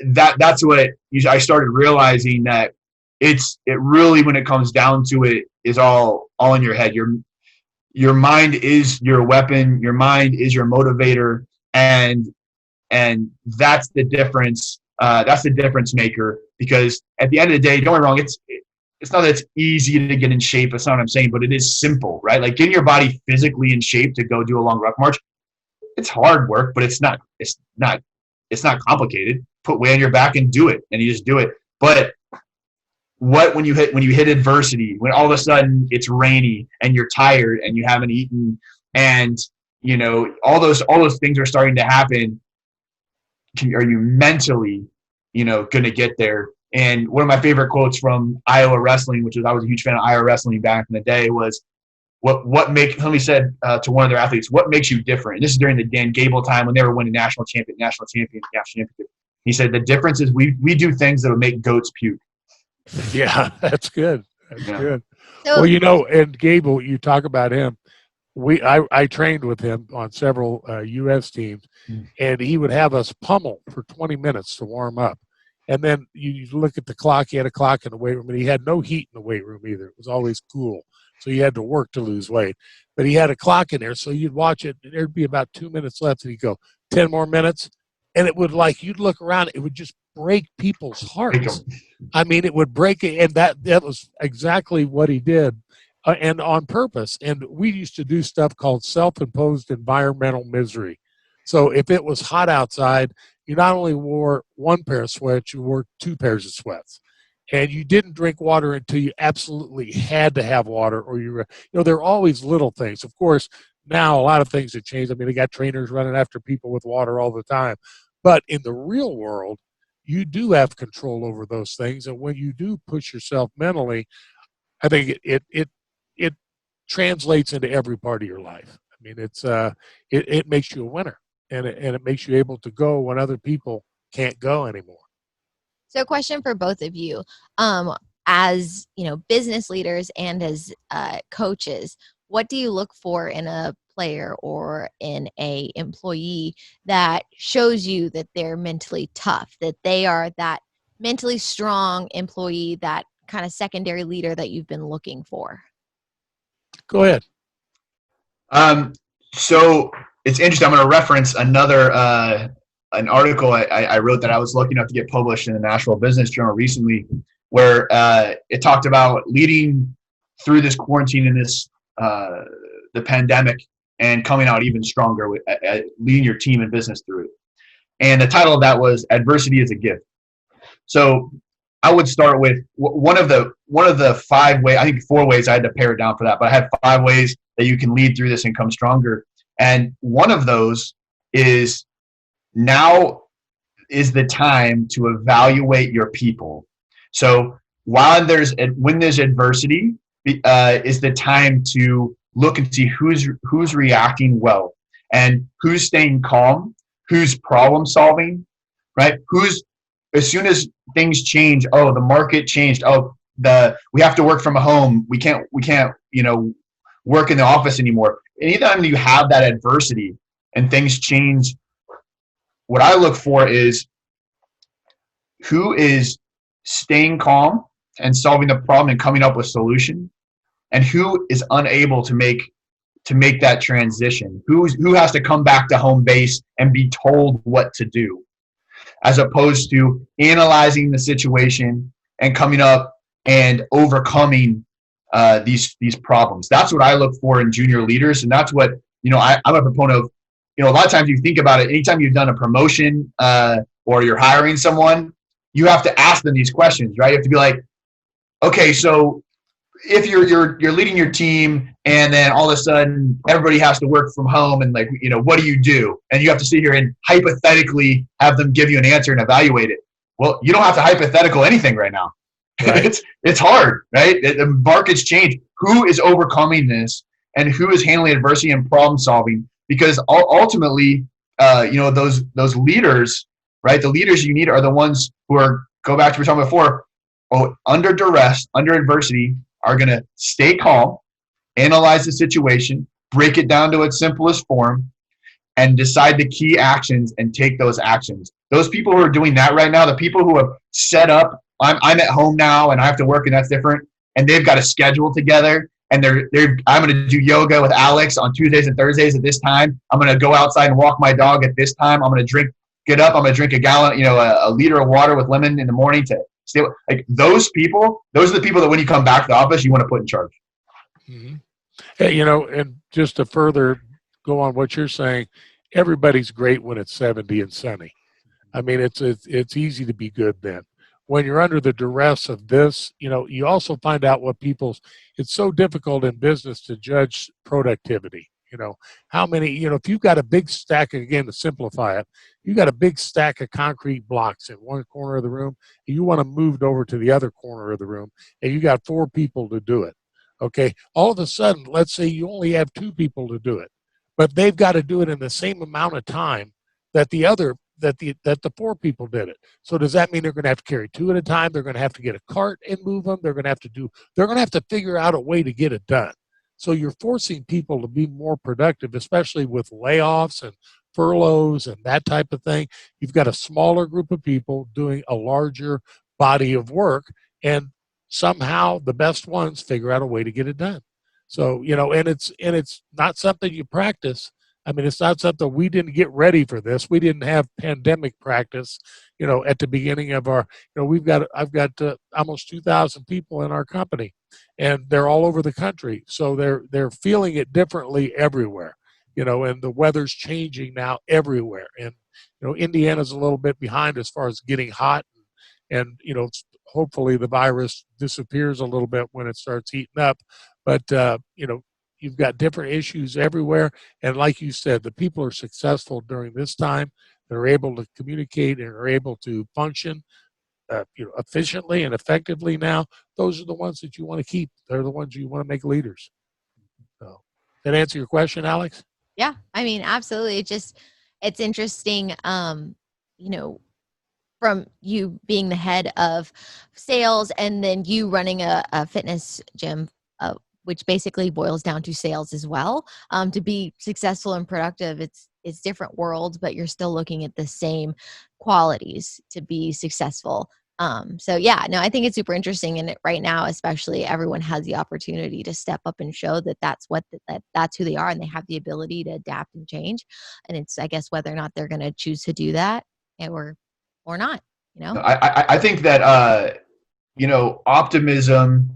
that's what I started realizing that it really, when it comes down to it, is all in your head. Your mind is your weapon. Your mind is your motivator. And that's the difference. That's the difference maker, because at the end of the day, don't get me wrong. It's not that it's easy to get in shape. That's not what I'm saying, but it is simple, right? Like getting your body physically in shape to go do a long ruck march. It's hard work, but it's not complicated. Put weight on your back and do it, and you just do it. But when you hit adversity, when all of a sudden it's rainy and you're tired and you haven't eaten, and all those things are starting to happen, are you mentally, going to get there? And one of my favorite quotes from Iowa wrestling, I was a huge fan of Iowa wrestling back in the day, was somebody said to one of their athletes, what makes you different? And this is during the Dan Gable time when they were winning national championship. He said, the difference is we do things that will make goats puke. Yeah, that's good. That's good. So, Well, and Gable, you talk about him. I trained with him on several U.S. teams, and he would have us pummel for 20 minutes to warm up. And then you look at the clock. He had a clock in the weight room, and he had no heat in the weight room either. It was always cool. So you had to work to lose weight. But he had a clock in there, so you'd watch it, and there'd be about 2 minutes left, and he'd go, 10 more minutes. And it would, like, you'd look around, it would just break people's hearts. I mean, it would break it, and that was exactly what he did, and on purpose. And we used to do stuff called self-imposed environmental misery. So if it was hot outside, you not only wore one pair of sweats, you wore 2 pairs of sweats. And you didn't drink water until you absolutely had to have water, or there are always little things. Of course, now a lot of things have changed. I mean, they got trainers running after people with water all the time. But in the real world, you do have control over those things. And when you do push yourself mentally, I think it translates into every part of your life. I mean, it makes you a winner, and it makes you able to go when other people can't go anymore. So, question for both of you, as business leaders and as coaches, what do you look for in a player or in a employee that shows you that they're mentally tough, that they are that mentally strong employee, that kind of secondary leader that you've been looking for? Go ahead. So it's interesting. I'm going to reference another an article I wrote that I was lucky enough to get published in the Nashville Business Journal recently, where it talked about leading through this quarantine and this the pandemic and coming out even stronger with leading your team and business through it. And the title of that was "Adversity is a Gift." So I would start with one of the 5 ways. I think 4 ways. I had to pare it down for that, but I had 5 ways that you can lead through this and come stronger. And one of those is, now is the time to evaluate your people. So when there's adversity, is the time to look and see who's reacting well, and who's staying calm, who's problem solving, right? Who's, as soon as things change, oh, the market changed, oh, we have to work from home, we can't work in the office anymore. Anytime you have that adversity and things change, what I look for is who is staying calm and solving the problem and coming up with solution, and who is unable to make that transition, who has to come back to home base and be told what to do, as opposed to analyzing the situation and coming up and overcoming these problems. That's what I look for in junior leaders, and that's what I'm a proponent of. A lot of times you think about it, anytime you've done a promotion or you're hiring someone, you have to ask them these questions, right? You have to be like, okay, so if you're leading your team and then all of a sudden everybody has to work from home, and what do you do? And you have to sit here and hypothetically have them give you an answer and evaluate it. Well, you don't have to hypothetical anything right now. Right. It's hard, right? The market's changed. Who is overcoming this, and who is handling adversity and problem solving? Because ultimately, those leaders, right? The leaders you need are the ones who are, go back to what we were talking before, under duress, under adversity, are going to stay calm, analyze the situation, break it down to its simplest form, and decide the key actions and take those actions. Those people who are doing that right now, the people who have set up, I'm at home now and I have to work, and that's different, and they've got a schedule together, and I'm going to do yoga with Alex on Tuesdays and Thursdays at this time. I'm going to go outside and walk my dog at this time. I'm going to get up. I'm going to drink a gallon, a liter of water with lemon in the morning to stay. Like those people, those are the people that when you come back to the office, you want to put in charge. Mm-hmm. Hey, and just to further go on what you're saying, everybody's great when it's 70 and sunny. I mean, it's easy to be good then. When you're under the duress of this, you also find out what it's so difficult in business to judge productivity. How many, if you've got a big stack, again, to simplify it, you got a big stack of concrete blocks in one corner of the room, and you want to move it over to the other corner of the room, and you got 4 people to do it. Okay. All of a sudden, let's say you only have 2 people to do it, but they've got to do it in the same amount of time that the 4 people did it. So does that mean they're going to have to carry 2 at a time? They're going to have to get a cart and move them. They're going to have to figure out a way to get it done. So you're forcing people to be more productive, especially with layoffs and furloughs and that type of thing. You've got a smaller group of people doing a larger body of work, and somehow the best ones figure out a way to get it done. So, and it's not something you practice. I mean, it's not something we didn't get ready for this. We didn't have pandemic practice, at the beginning of our, I've got almost 2,000 people in our company, and they're all over the country. So they're feeling it differently everywhere, and the weather's changing now everywhere. And, Indiana's a little bit behind as far as getting hot, and hopefully the virus disappears a little bit when it starts heating up. But, you've got different issues everywhere. And like you said, the people are successful during this time. They're able to communicate and are able to function, efficiently and effectively now. Those are the ones that you want to keep. They're the ones you want to make leaders. So, that answer your question, Alex? Yeah, I mean, absolutely. It's interesting, from you being the head of sales and then you running a fitness gym, which basically boils down to sales as well. To be successful and productive, it's different worlds, but you're still looking at the same qualities to be successful. So yeah, no, I think it's super interesting. And right now, especially, everyone has the opportunity to step up and show that that's who they are, and they have the ability to adapt and change. And it's, I guess, whether or not they're going to choose to do that or not, I think that, optimism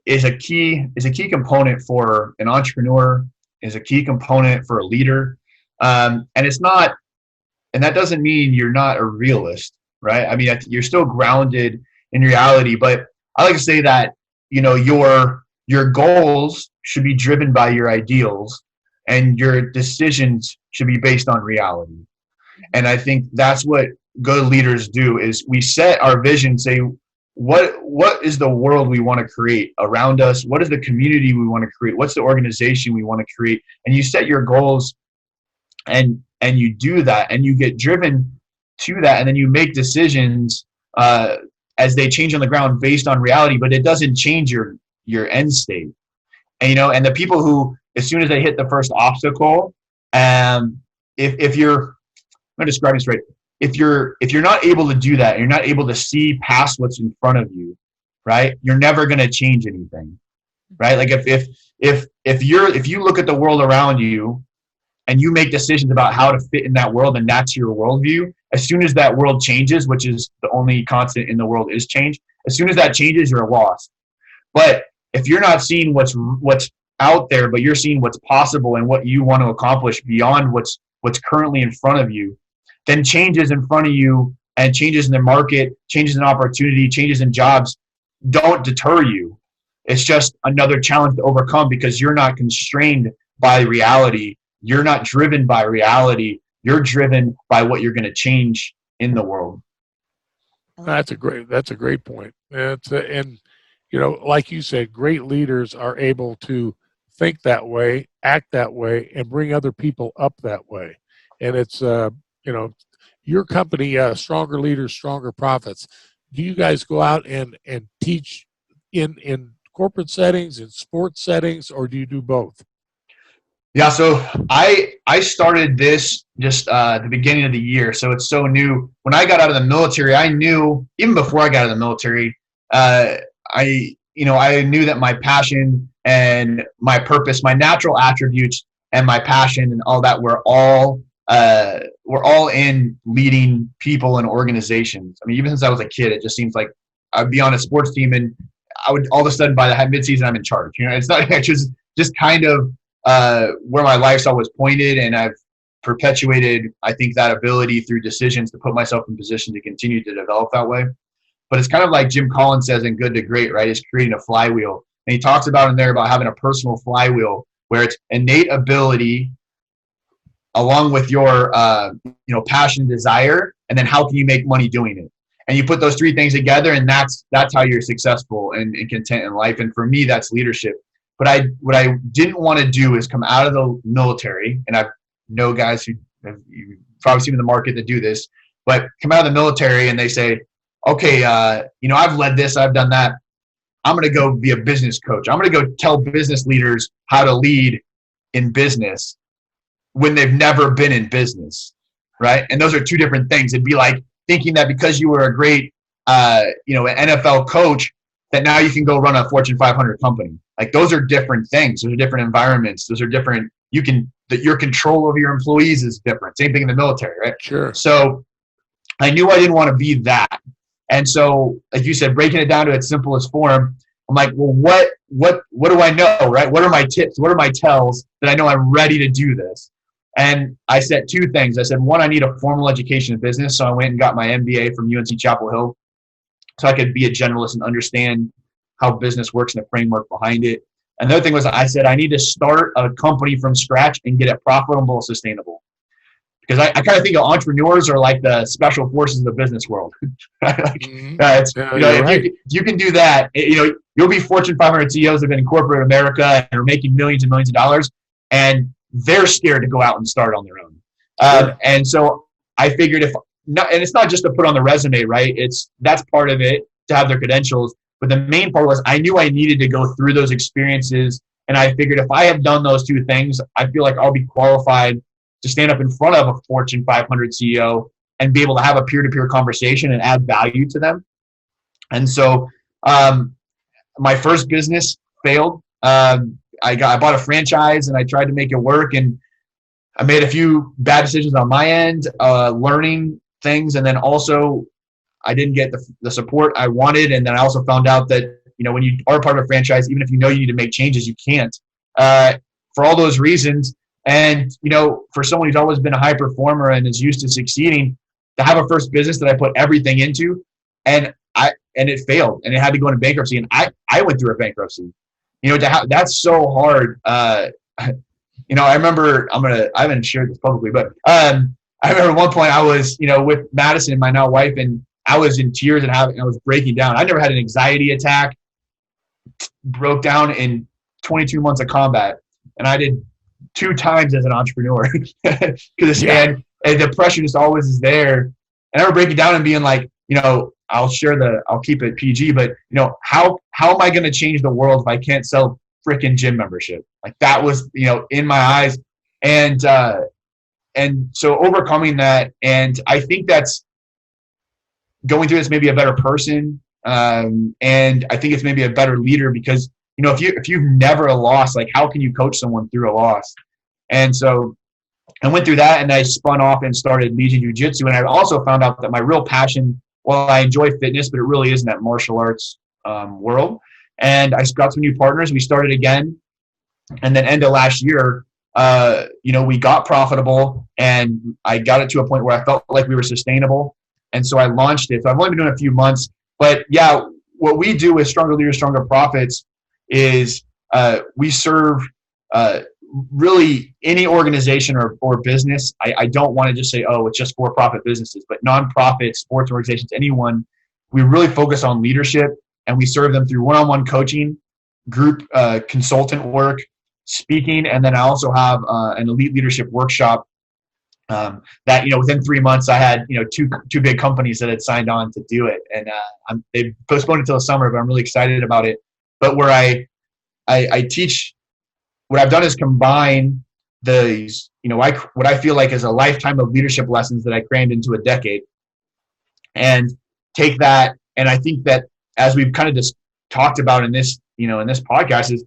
is a key component for an entrepreneur, is a key component for a leader. And that doesn't mean you're not a realist, right? I mean, you're still grounded in reality, but I like to say that, your goals should be driven by your ideals, and your decisions should be based on reality. And I think that's what good leaders do, is we set our vision, say, what is the world we want to create around us? What is the community we want to create? What's the organization we want to create? And you set your goals, and you do that, and you get driven to that, and then you make decisions as they change on the ground based on reality, but it doesn't change your end state. And and the people who, as soon as they hit the first obstacle, if you're, I'm going to describe this right. If you're not able to do that, you're not able to see past what's in front of you, right? You're never going to change anything, right? Like if you look at the world around you and you make decisions about how to fit in that world, and that's your worldview, as soon as that world changes, which is the only constant in the world is change, as soon as that changes, you're lost. But if you're not seeing what's out there, but you're seeing what's possible and what you want to accomplish beyond what's currently in front of you, then changes in front of you and changes in the market, changes in opportunity, changes in jobs don't deter you. It's just another challenge to overcome, because you're not constrained by reality. You're not driven by reality. You're driven by what you're going to change in the world. That's a great point. And like you said, great leaders are able to think that way, act that way, and bring other people up that way. And it's, your company, Stronger Leaders, Stronger Profits. Do you guys go out and teach in corporate settings, in sports settings, or do you do both? Yeah, so I started this just at the beginning of the year, so it's so new. When I got out of the military, I knew, even before I got out of the military, I knew that my passion and my purpose, my natural attributes and my passion and all that were all in leading people and organizations. I mean, even since I was a kid, it just seems like I'd be on a sports team and I would all of a sudden by the midseason I'm in charge. It's not just kind of where my life's always pointed, and I've perpetuated, I think, that ability through decisions to put myself in position to continue to develop that way. But it's kind of like Jim Collins says in Good to Great, right? It's creating a flywheel. And he talks about in there about having a personal flywheel where it's innate ability along with your passion and desire, and then how can you make money doing it? And you put those three things together, and that's how you're successful and content in life. And for me, that's leadership. But what I didn't want to do is come out of the military, and I know guys who you've probably seen in the market that do this, but come out of the military and they say, okay, I've led this, I've done that. I'm going to go be a business coach. I'm going to go tell business leaders how to lead in business. when they've never been in business, right? And those are two different things. It'd be like thinking that because you were a great, an NFL coach, that now you can go run a Fortune 500 company. Like those are different things. Those are different environments. Those are different. Your control over your employees is different. Same thing in the military, right? Sure. So I knew I didn't want to be that. And so, like you said, breaking it down to its simplest form, I'm like, well, what do I know, right? What are my tips? What are my tells that I know I'm ready to do this? And I said two things. I said, one, I need a formal education in business. So I went and got my MBA from UNC Chapel Hill so I could be a generalist and understand how business works and the framework behind it. And the other thing was I said, I need to start a company from scratch and get it profitable and sustainable. Because I kind of think of entrepreneurs are like the special forces of the business world. If you can do that, you'll be Fortune 500 CEOs that have been in corporate America and are making millions and millions of dollars, and they're scared to go out and start on their own. Sure. And so I figured and it's not just to put on the resume, right? That's part of it, to have their credentials. But the main part was I knew I needed to go through those experiences, and I figured if I have done those two things, I feel like I'll be qualified to stand up in front of a Fortune 500 CEO and be able to have a peer-to-peer conversation and add value to them. And so my first business failed. I bought a franchise and I tried to make it work, and I made a few bad decisions on my end, learning things. And then also I didn't get the support I wanted. And then I also found out that, when you are part of a franchise, even if you know you need to make changes, you can't, for all those reasons. And, for someone who's always been a high performer and is used to succeeding, to have a first business that I put everything into and it failed and it had to go into bankruptcy. And I went through a bankruptcy, that's so hard. I remember I haven't shared this publicly, but I remember at one point I was, with Madison, my now wife, and I was in tears and I was breaking down. I never had an anxiety attack, broke down in 22 months of combat. And I did 2 times as an entrepreneur and depression just always is there. And I remember breaking down and being like, I'll keep it PG, but how am I going to change the world if I can't sell freaking gym membership? Like that was, in my eyes. And so overcoming that. And I think that's going through this, maybe a better person. And I think it's maybe a better leader because, if you've never lost, like how can you coach someone through a loss? And so I went through that and I spun off and started Legion Jiu Jitsu. And I also found out that my real passion, well, I enjoy fitness, but it really is in that martial arts world. And I got some new partners. We started again. And then end of last year, we got profitable and I got it to a point where I felt like we were sustainable. And so I launched it. So I've only been doing a few months, but yeah, what we do with Stronger Leaders, Stronger Profits is we serve really any organization or business. I don't want to just say, it's just for-profit businesses, but nonprofits, sports organizations, anyone. We really focus on leadership and we serve them through one-on-one coaching, group consultant work, speaking, and then I also have an elite leadership workshop that, within 3 months I had, two big companies that had signed on to do it. And they've postponed it till the summer, but I'm really excited about it. But where I teach, what I've done is combine these, what I feel like is a lifetime of leadership lessons that I crammed into a decade and take that. And I think that as we've kind of just talked about in this podcast is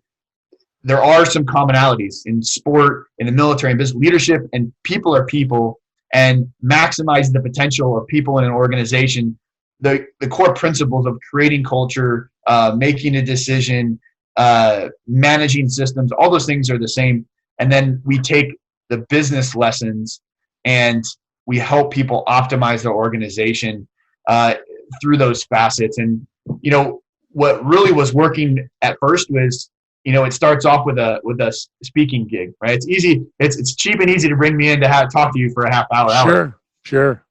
there are some commonalities in sport, in the military, and business leadership, and people are people, and maximizing the potential of people in an organization. The core principles of creating culture, making a decision, managing systems, all those things are the same. And then we take the business lessons and we help people optimize their organization through those facets. And, what really was working at first was, it starts off with a speaking gig, right? It's easy. It's cheap and easy to bring me in to talk to you for a half hour. Sure.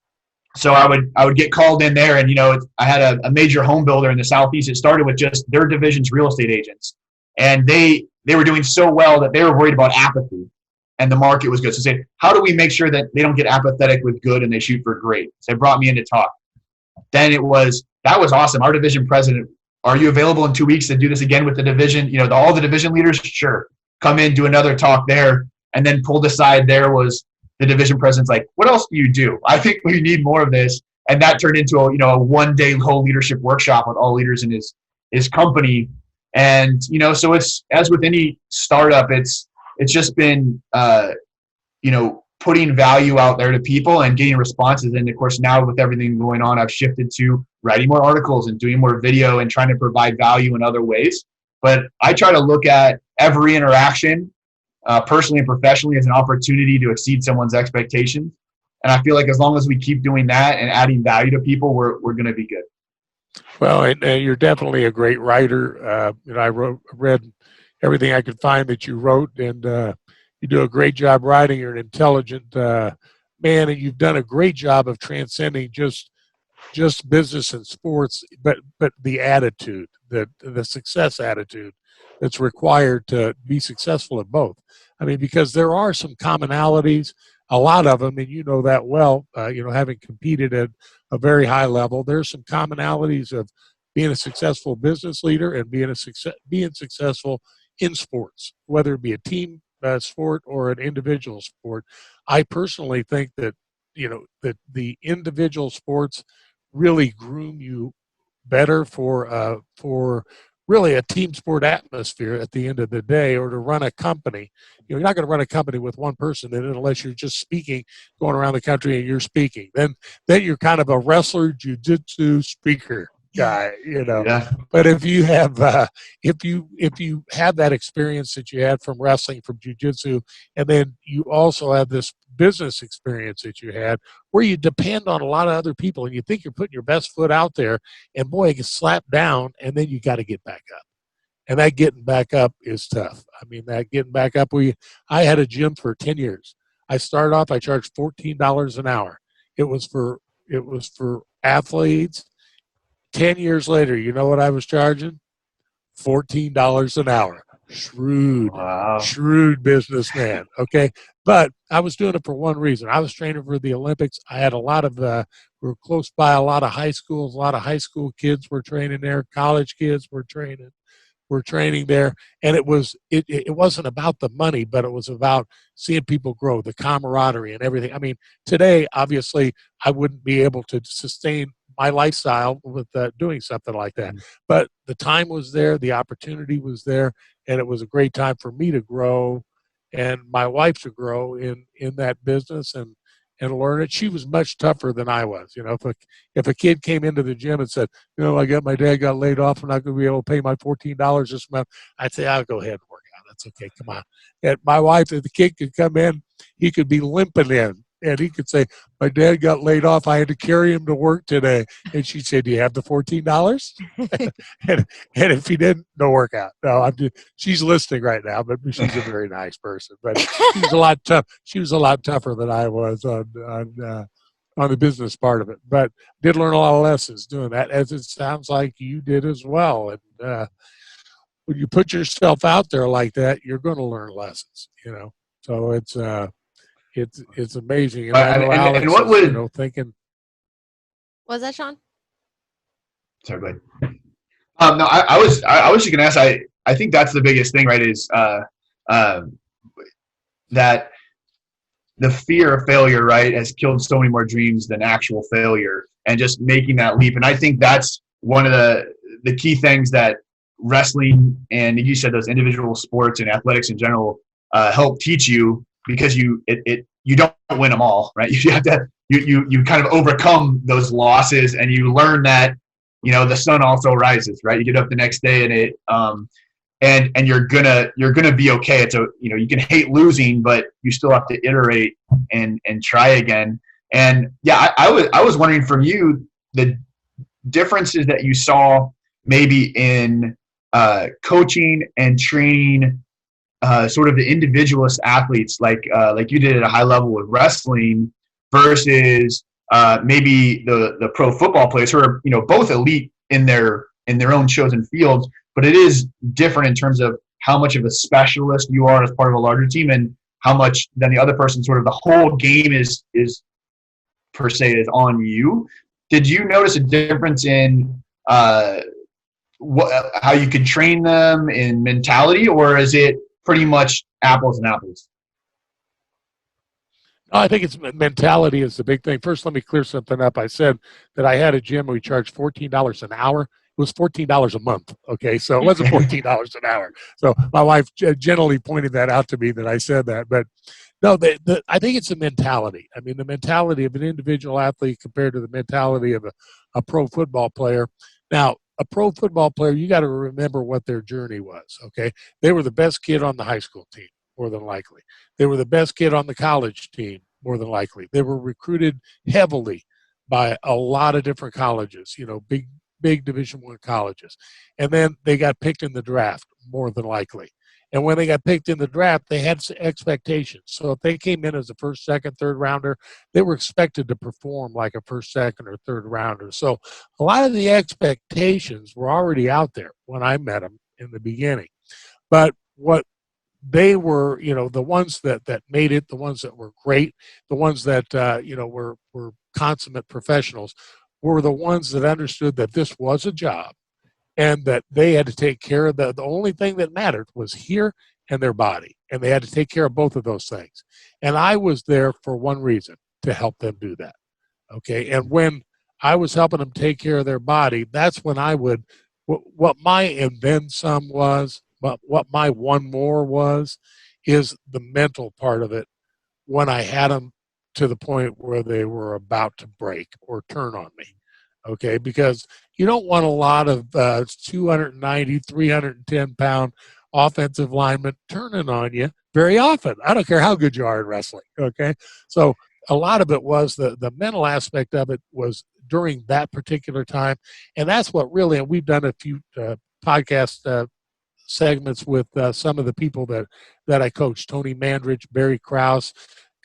So I would get called in there, and I had a major home builder in the Southeast. It started with just their division's real estate agents, and they were doing so well that they were worried about apathy, and the market was good. So say, how do we make sure that they don't get apathetic with good and they shoot for great? So they brought me in to talk. Then that was awesome. Our division president, are you available in 2 weeks to do this again with the division? All the division leaders, sure. Come in, do another talk there. And then pulled aside there was the division president's like, what else do you do? I think we need more of this. And that turned into a one-day whole leadership workshop with all leaders in his company. And, so it's, as with any startup, it's just been, putting value out there to people and getting responses. And of course, now with everything going on, I've shifted to writing more articles and doing more video and trying to provide value in other ways. But I try to look at every interaction, personally and professionally, as an opportunity to exceed someone's expectations. And I feel like as long as we keep doing that and adding value to people, we're going to be good. Well, and you're definitely a great writer. I read everything I could find that you wrote, and you do a great job writing. You're an intelligent man, and you've done a great job of transcending just business and sports, but the attitude, the success attitude that's required to be successful at both. I mean, because there are some commonalities, a lot of them, and you know that well, having competed at a very high level, there's some commonalities of being a successful business leader and being successful in sports, whether it be a team sport or an individual sport. I personally think that, that the individual sports really groom you better for really a team sport atmosphere at the end of the day, or to run a company. You're not going to run a company with one person in it unless you're just speaking, going around the country and you're speaking. Then you're kind of a wrestler, jiu-jitsu speaker guy, Yeah. But if you have if you have that experience that you had from wrestling, from jiu-jitsu, and then you also have this business experience that you had where you depend on a lot of other people and you think you're putting your best foot out there, and boy, it gets slapped down, and then you got to get back up. And that getting back up is tough. I mean, that getting back up, I had a gym for 10 years. I started off, I charged $14 an hour. It was for athletes. 10 years later, you know what I was charging? $14 an hour. Shrewd businessman. Okay. But I was doing it for one reason. I was training for the Olympics. I had a lot of, we were close by a lot of high schools. A lot of high school kids were training there. College kids were training there. And it wasn't about the money, but it was about seeing people grow, the camaraderie and everything. I mean, today, obviously, I wouldn't be able to sustain my lifestyle with doing something like that. But the time was there, the opportunity was there, and it was a great time for me to grow and my wife to grow in that business and learn it. She was much tougher than I was. If a kid came into the gym and said, my dad got laid off, I'm not going to be able to pay my $14 this month, I'd say, I'll go ahead and work out. That's okay. Come on. And my wife, if the kid could come in, he could be limping in. And he could say, my dad got laid off. I had to carry him to work today. And she said, do you have the $14? and if he didn't, no workout. No, she's listening right now, but she's a very nice person. But she was a lot tough. She was a lot tougher than I was on the business part of it. But did learn a lot of lessons doing that, as it sounds like you did as well. And when you put yourself out there like that, you're going to learn lessons. So it's amazing. And I know Alex and what is, would thinking. What was that, Sean? Sorry, bud. No, I was just going to ask. I think that's the biggest thing, right? Is that the fear of failure, right, has killed so many more dreams than actual failure, and just making that leap. And I think that's one of the key things that wrestling and, you said, those individual sports and athletics in general help teach you, because you don't win them all, right? You have to you kind of overcome those losses, and you learn that the sun also rises, right? You get up the next day and you're gonna be okay. It's you can hate losing, but you still have to iterate and try again. And yeah, I was wondering from you the differences that you saw maybe in coaching and training sort of the individualist athletes like you did at a high level with wrestling versus maybe the pro football players who are both elite in their own chosen fields, but it is different in terms of how much of a specialist you are as part of a larger team and how much then the other person, sort of the whole game is per se is on you. Did you notice a difference in how you could train them in mentality, or is it pretty much apples and apples? I think it's mentality is the big thing. First, let me clear something up. I said that I had a gym where we charged $14 an hour. It was $14 a month. Okay, so it wasn't $14 an hour. So my wife gently pointed that out to me that I said that. But no, I think it's a mentality. I mean, the mentality of an individual athlete compared to the mentality of a pro football player. Now, a pro football player, you got to remember what their journey was. Okay, they were the best kid on the high school team, more than likely. They were the best kid on the college team, more than likely. They were recruited heavily by a lot of different colleges, big Division I colleges. And then they got picked in the draft, more than likely. And when they got picked in the draft, they had expectations. So if they came in as a first, second, third rounder, they were expected to perform like a first, second, or third rounder. So a lot of the expectations were already out there when I met them in the beginning. But what they were, the ones that made it, the ones that were great, the ones that, were consummate professionals, were the ones that understood that this was a job and that they had to take care of the only thing that mattered was here and their body. And they had to take care of both of those things. And I was there for one reason, to help them do that. Okay. And when I was helping them take care of their body, that's when I would, what my and then some was, but what my one more was, is the mental part of it when I had them to the point where they were about to break or turn on me. Okay, because you don't want a lot of 290, 310-pound offensive linemen turning on you very often. I don't care how good you are in wrestling, okay? So a lot of it was the mental aspect of it was during that particular time, and that's what really, and we've done a few podcast segments with some of the people that I coached, Tony Mandridge, Barry Krause,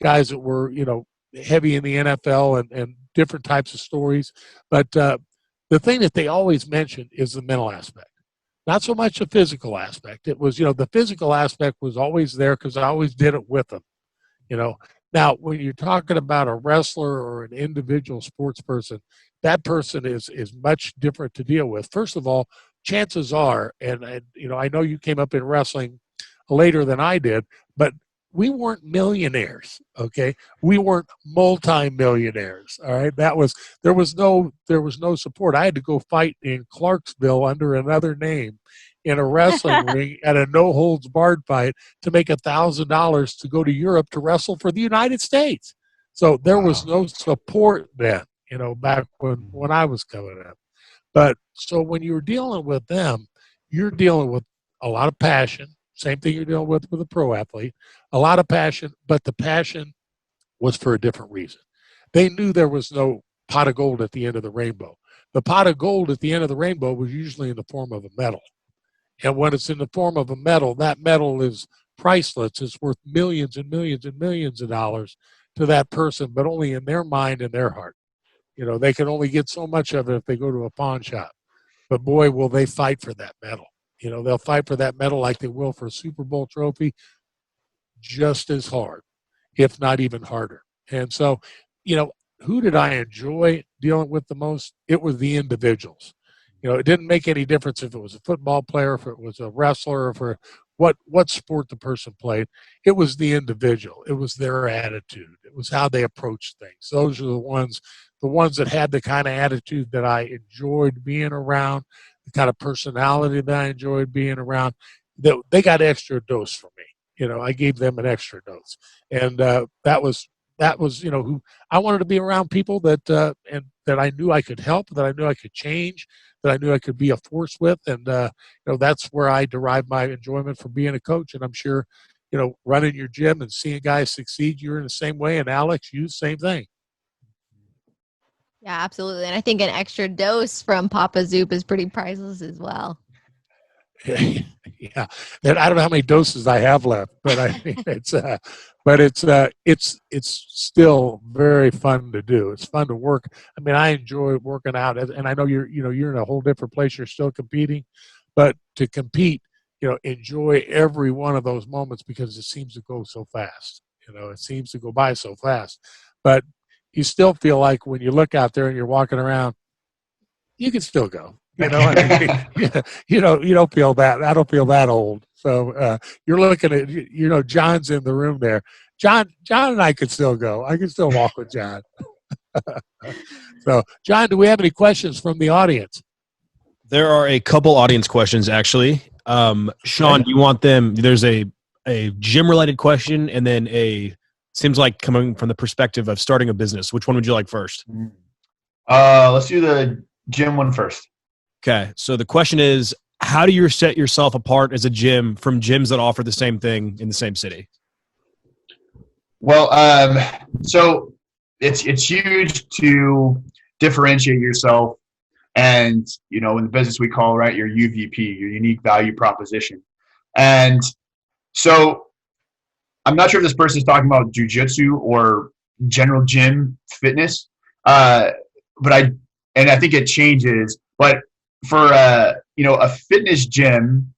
guys that were, heavy in the NFL and different types of stories. But the thing that they always mentioned is the mental aspect, not so much the physical aspect. It was, the physical aspect was always there because I always did it with them, Now, when you're talking about a wrestler or an individual sports person, that person is much different to deal with. First of all, chances are, and I know you came up in wrestling later than I did, but we weren't millionaires, okay? We weren't multi-millionaires, all right? There was no support. I had to go fight in Clarksville under another name in a wrestling ring at a no-holds-barred fight to make $1,000 to go to Europe to wrestle for the United States. So there was no support then, back when I was coming up. But so when you're dealing with them, you're dealing with a lot of passion. Same thing you're dealing with a pro athlete, a lot of passion, but the passion was for a different reason. They knew there was no pot of gold at the end of the rainbow. The pot of gold at the end of the rainbow was usually in the form of a medal. And when it's in the form of a medal, that medal is priceless. It's worth millions and millions and millions of dollars to that person, but only in their mind and their heart. They can only get so much of it if they go to a pawn shop. But boy, will they fight for that medal. They'll fight for that medal like they will for a Super Bowl trophy, just as hard, if not even harder. And so, who did I enjoy dealing with the most? It was the individuals. It didn't make any difference if it was a football player, if it was a wrestler, or for what sport the person played. It was the individual. It was their attitude. It was how they approached things. Those are the ones that had the kind of attitude that I enjoyed being around, the kind of personality that I enjoyed being around. They got extra dose from me. I gave them an extra dose, and that was who I wanted to be around. People that that I knew I could help, that I knew I could change, that I knew I could be a force with, and that's where I derive my enjoyment from being a coach. And I'm sure, running your gym and seeing guys succeed, you're in the same way. And Alex, you same thing. Yeah, absolutely. And I think an extra dose from Papa Zoop is pretty priceless as well. Yeah, and I don't know how many doses I have left, but I mean it's still very fun to do. It's fun to work. I mean, I enjoy working out, and I know you're in a whole different place. You're still competing, but to compete, enjoy every one of those moments because it seems to go so fast. It seems to go by so fast, but you still feel like when you look out there and you're walking around, you can still go. You don't feel that. I don't feel that old. So you're looking at, John's in the room there. John and I could still go. I could still walk with John. So, John, do we have any questions from the audience? There are a couple audience questions, actually. Sean, do you want them? There's a gym-related question, and then seems like coming from the perspective of starting a business. Which one would you like first? Let's do the gym one first. Okay. So the question is, how do you set yourself apart as a gym from gyms that offer the same thing in the same city? Well, so it's huge to differentiate yourself, and in the business we call your UVP, your unique value proposition. And so I'm not sure if this person is talking about jiu-jitsu or general gym fitness, but I think it changes. But for a fitness gym,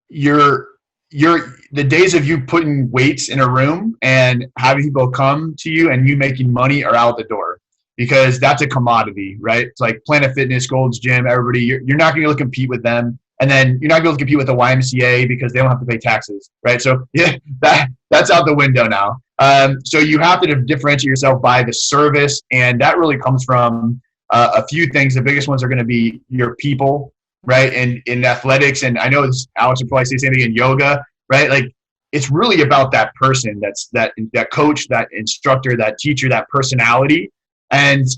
the days of you putting weights in a room and having people come to you and you making money are out the door, because that's a commodity, right? It's like Planet Fitness, Gold's Gym, everybody. You're not going to be able to compete with them, and then you're not going to be able to compete with the YMCA because they don't have to pay taxes, right? So yeah, that's out the window now. So you have to differentiate yourself by the service, and that really comes from a few things. The biggest ones are going to be your people, right? And in athletics, and I know Alex would probably say the same thing in yoga, right? Like, it's really about that person, that coach, that instructor, that teacher, that personality, and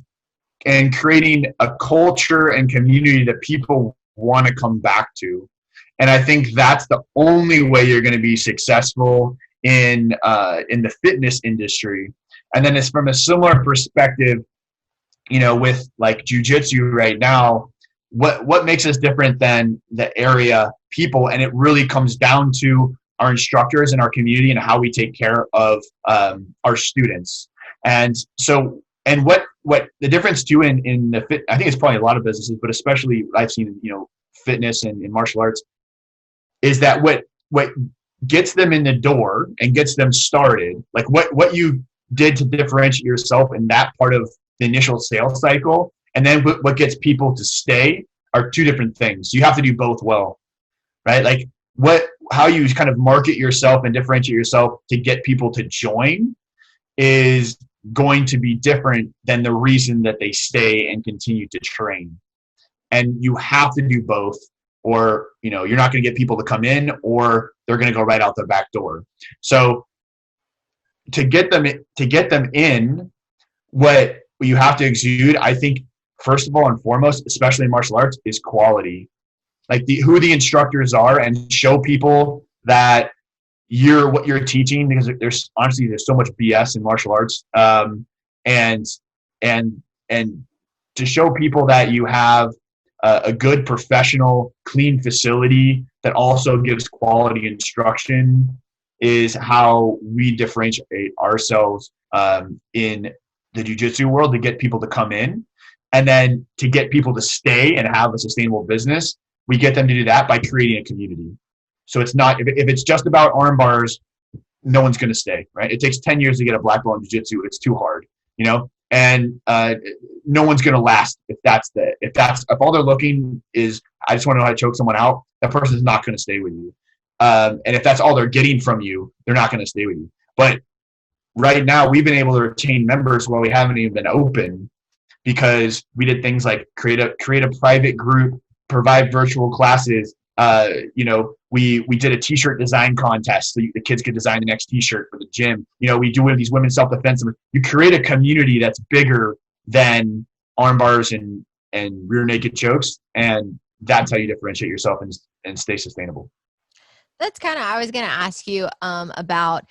creating a culture and community that people want to come back to. And I think that's the only way you're going to be successful in the fitness industry. And then it's from a similar perspective, with like jiu-jitsu right now, what makes us different than the area people? And it really comes down to our instructors and our community and how we take care of our students. And so, and what the difference too in the fit, I think it's probably a lot of businesses, but especially I've seen, fitness and in martial arts, is that what gets them in the door and gets them started, like what you did to differentiate yourself in that part of the initial sales cycle, and then what gets people to stay are two different things. You have to do both well, right? Like how you kind of market yourself and differentiate yourself to get people to join is going to be different than the reason that they stay and continue to train. And you have to do both, or you're not going to get people to come in, or they're going to go right out the back door. So to get them in, what you have to exude, I think, first of all and foremost, especially in martial arts, is quality. Like who the instructors are, and show people that what you're teaching, because there's so much BS in martial arts, and to show people that you have a good, professional, clean facility that also gives quality instruction is how we differentiate ourselves in the jiu-jitsu world, to get people to come in. And then to get people to stay and have a sustainable business, we get them to do that by creating a community. So it's not, if it's just about arm bars, no one's going to stay, right? It takes 10 years to get a black belt in jiu-jitsu. It's too hard, and no one's going to last if all they're looking is, I just want to know how to choke someone out, that person's not going to stay with you. And if that's all they're getting from you, they're not going to stay with you. But right now we've been able to retain members while we haven't even been open, because we did things like create a private group, provide virtual classes. We did a t-shirt design contest so the kids could design the next t-shirt for the gym. We do one of these women's self-defense. You create a community that's bigger than arm bars and rear naked chokes, and that's how you differentiate yourself and stay sustainable. That's kind of, I was going to ask you about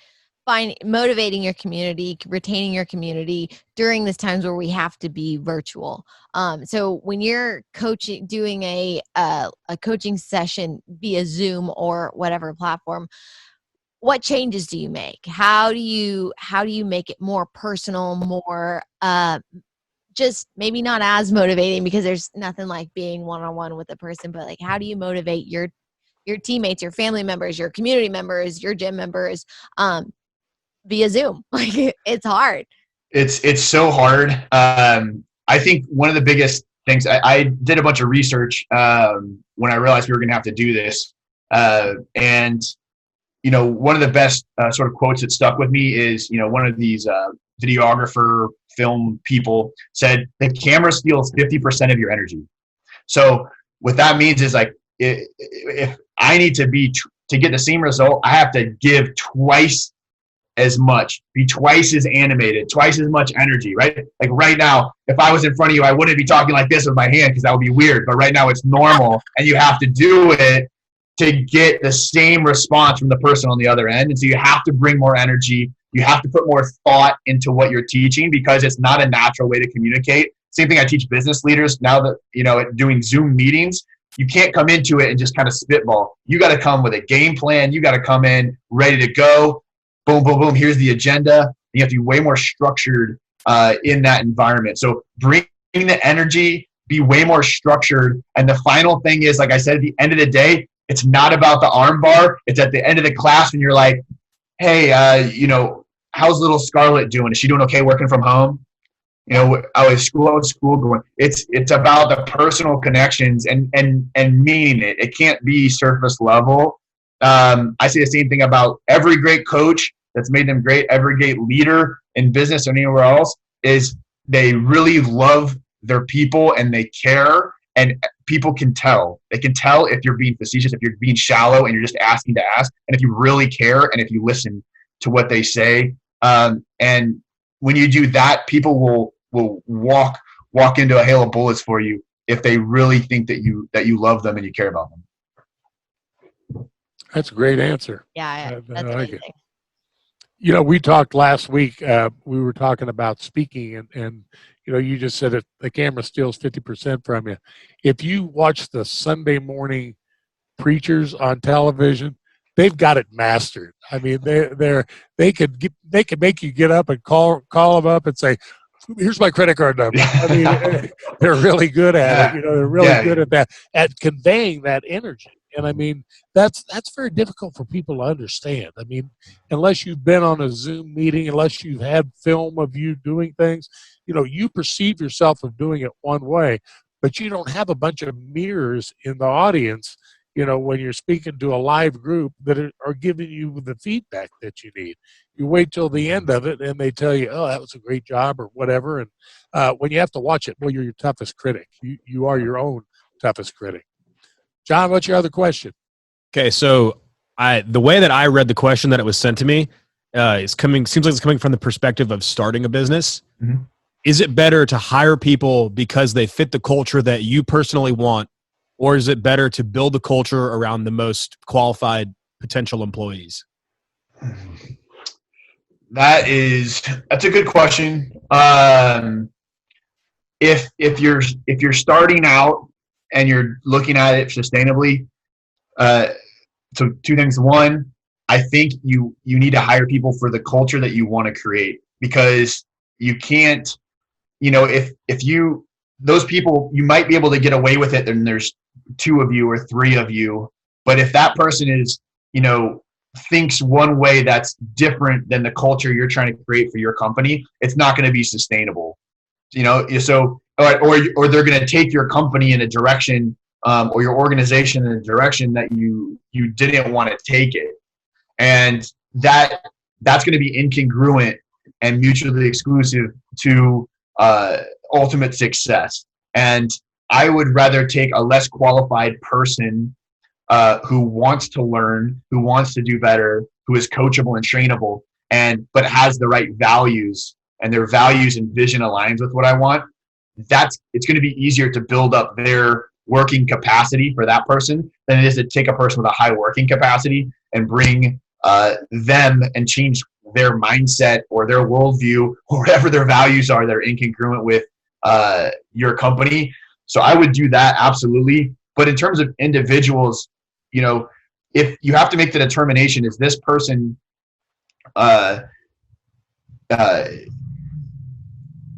motivating your community, retaining your community during these times where we have to be virtual. So when you're doing a coaching session via Zoom or whatever platform, what changes do you make? How do you make it more personal, more just maybe not as motivating, because there's nothing like being one-on-one with a person, but like, how do you motivate your teammates, your family members, your community members, your gym members, via Zoom? Like, it's hard. It's so hard. I think one of the biggest things, I did a bunch of research when I realized we were going to have to do this. And, you know, one of the best sort of quotes that stuck with me is, you know, one of these videographer film people said, the camera steals 50% of your energy. So what that means is, like, if I need to get the same result, I have to give twice as much, be twice as animated, twice as much energy, right? Like right now, if I was in front of you, I wouldn't be talking like this with my hand because that would be weird. But right now it's normal, and you have to do it to get the same response from the person on the other end. And so you have to bring more energy. You have to put more thought into what you're teaching, because it's not a natural way to communicate. Same thing I teach business leaders now that, you know, doing Zoom meetings. You can't come into it and just kind of spitball. You got to come with a game plan. You got to come in ready to go. Boom, boom, boom. Here's the agenda. You have to be way more structured in that environment. So bring the energy, be way more structured. And the final thing is, like I said, at the end of the day, it's not about the arm bar. It's at the end of the class when you're like, hey, you know, how's little Scarlett doing? Is she doing okay working from home? You know, I was school going. It's about the personal connections and meaning it. It can't be surface level. I say the same thing about every great coach that's made them great, every great leader in business or anywhere else, is they really love their people and they care, and people can tell. They can tell if you're being facetious, if you're being shallow and you're just asking to ask, and if you really care and if you listen to what they say. And when you do that, people will walk into a hail of bullets for you if they really think that you love them and you care about them. That's a great answer. Yeah, that's amazing. You know, we talked last week, we were talking about speaking, and you know, you just said that the camera steals 50% from you. If you watch the Sunday morning preachers on television, they've got it mastered. I mean, they could make you get up and call them up and say, here's my credit card number. I mean, they're really good at it. You know, they're really good at that, at conveying that energy. And I mean, that's very difficult for people to understand. I mean, unless you've been on a Zoom meeting, unless you've had film of you doing things, you know, you perceive yourself of doing it one way, but you don't have a bunch of mirrors in the audience, you know, when you're speaking to a live group that are giving you the feedback that you need. You wait till the end of it and they tell you, oh, that was a great job or whatever. And when you have to watch it, well, you're your toughest critic. You are your own toughest critic. John, what's your other question? Okay, so the way that I read the question that it was sent to me seems like it's coming from the perspective of starting a business. Mm-hmm. Is it better to hire people because they fit the culture that you personally want, or is it better to build a culture around the most qualified potential employees? That's a good question. If you're starting out and you're looking at it sustainably, so two things. One, I think you need to hire people for the culture that you want to create, because you can't, you know, if those people, you might be able to get away with it, then there's 2 of you or 3 of you. But if that person is, you know, thinks one way that's different than the culture you're trying to create for your company, it's not going to be sustainable. You know, so or they're going to take your company in a direction, or your organization in a direction that you didn't want to take it, and that's going to be incongruent and mutually exclusive to ultimate success. And I would rather take a less qualified person who wants to learn, who wants to do better, who is coachable and trainable, but has the right values, and their values and vision aligns with what I want. It's going to be easier to build up their working capacity for that person than it is to take a person with a high working capacity and bring them and change their mindset or their worldview or whatever their values are that are incongruent with your company. So I would do that, absolutely. But in terms of individuals, you know, if you have to make the determination, is this person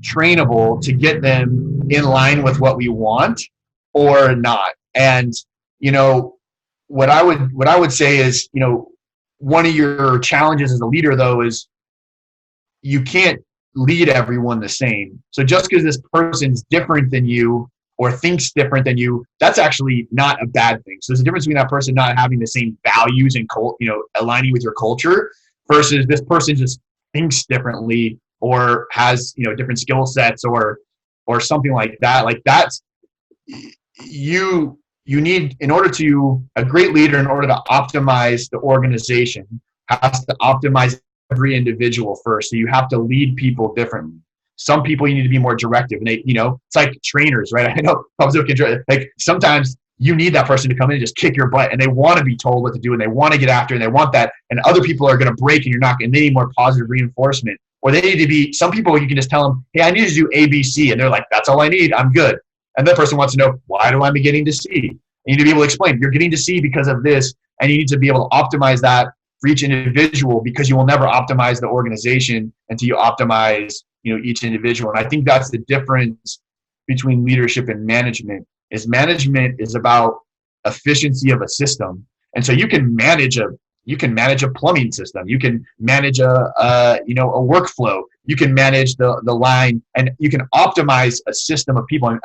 trainable to get them in line with what we want or not? And, you know, what I would say is, you know, one of your challenges as a leader, though, is you can't lead everyone the same. So just because this person's different than you, or thinks different than you, that's actually not a bad thing. So there's a difference between that person not having the same values and aligning with your culture versus this person just thinks differently or has, different skill sets or something like that. Like that's you need, in order to, a great leader, in order to optimize the organization, has to optimize every individual first. So you have to lead people differently. Some people you need to be more directive, and it's like trainers, right? I know like sometimes you need that person to come in and just kick your butt, and they want to be told what to do, and they want to get after, and they want that. And other people are going to break, and you're not, and they need more positive reinforcement, or they need to be. Some people you can just tell them, "Hey, I need to do A, B, C," and they're like, "That's all I need. I'm good." And that person wants to know, why do I be getting to C? And you need to be able to explain, you're getting to C because of this, and you need to be able to optimize that for each individual, because you will never optimize the organization until you optimize, each individual. And I think that's the difference between leadership and management. Is management is about efficiency of a system, and so you can manage a plumbing system, you can manage a workflow, you can manage the line, and you can optimize a system of people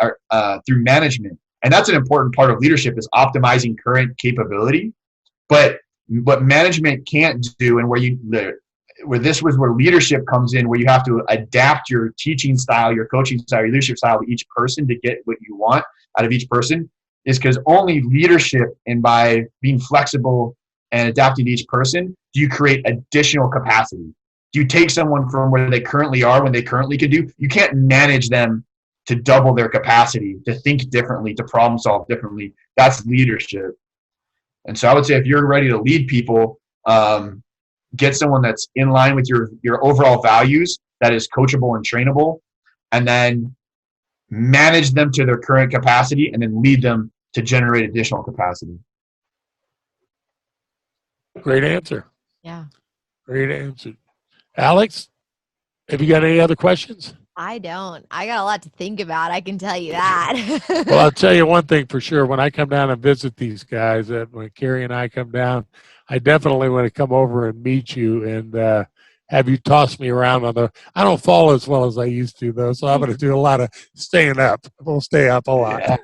through management. And that's an important part of leadership, is optimizing current capability. But what management can't do, and where leadership comes in, where you have to adapt your teaching style, your coaching style, your leadership style to each person to get what you want out of each person, is because only leadership, and by being flexible and adapting to each person, do you create additional capacity. Do you take someone from where they currently are, when they currently can do, you can't manage them to double their capacity, to think differently, to problem solve differently. That's leadership. And so I would say, if you're ready to lead people, get someone that's in line with your overall values, that is coachable and trainable, and then manage them to their current capacity, and then lead them to generate additional capacity. Great answer. Yeah. Great answer. Alex, have you got any other questions? I don't. I got a lot to think about. I can tell you that. Well, I'll tell you one thing for sure. When I come down and visit these guys, when Carrie and I come down, I definitely want to come over and meet you and have you toss me around I don't fall as well as I used to, though, so I'm going to do a lot of staying up. We'll stay up a lot. Yeah.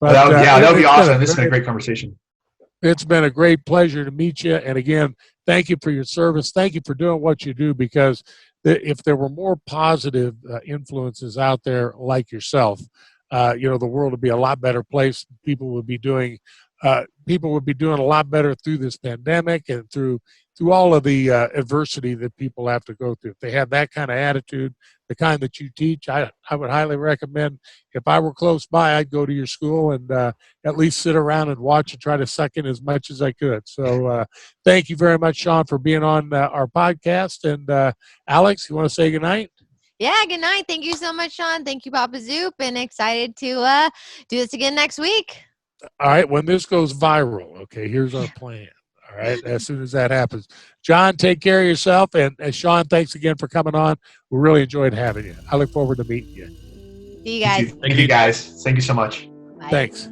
But, that would be awesome. This has been a great conversation. It's been a great pleasure to meet you. And again, thank you for your service. Thank you for doing what you do, because if there were more positive influences out there like yourself, the world would be a lot better place. People would be doing a lot better through this pandemic and through all of the adversity that people have to go through. If they have that kind of attitude, the kind that you teach, I would highly recommend. If I were close by, I'd go to your school and at least sit around and watch and try to suck in as much as I could. So thank you very much, Sean, for being on our podcast. And Alex, you want to say goodnight? Yeah, good night. Thank you so much, Sean. Thank you, Papa Zoop, and excited to do this again next week. All right, when this goes viral, okay, here's our plan. All right, as soon as that happens. John, take care of yourself. And Sean, thanks again for coming on. We really enjoyed having you. I look forward to meeting you. See you guys. Thank you, guys. Thank you so much. Bye. Thanks.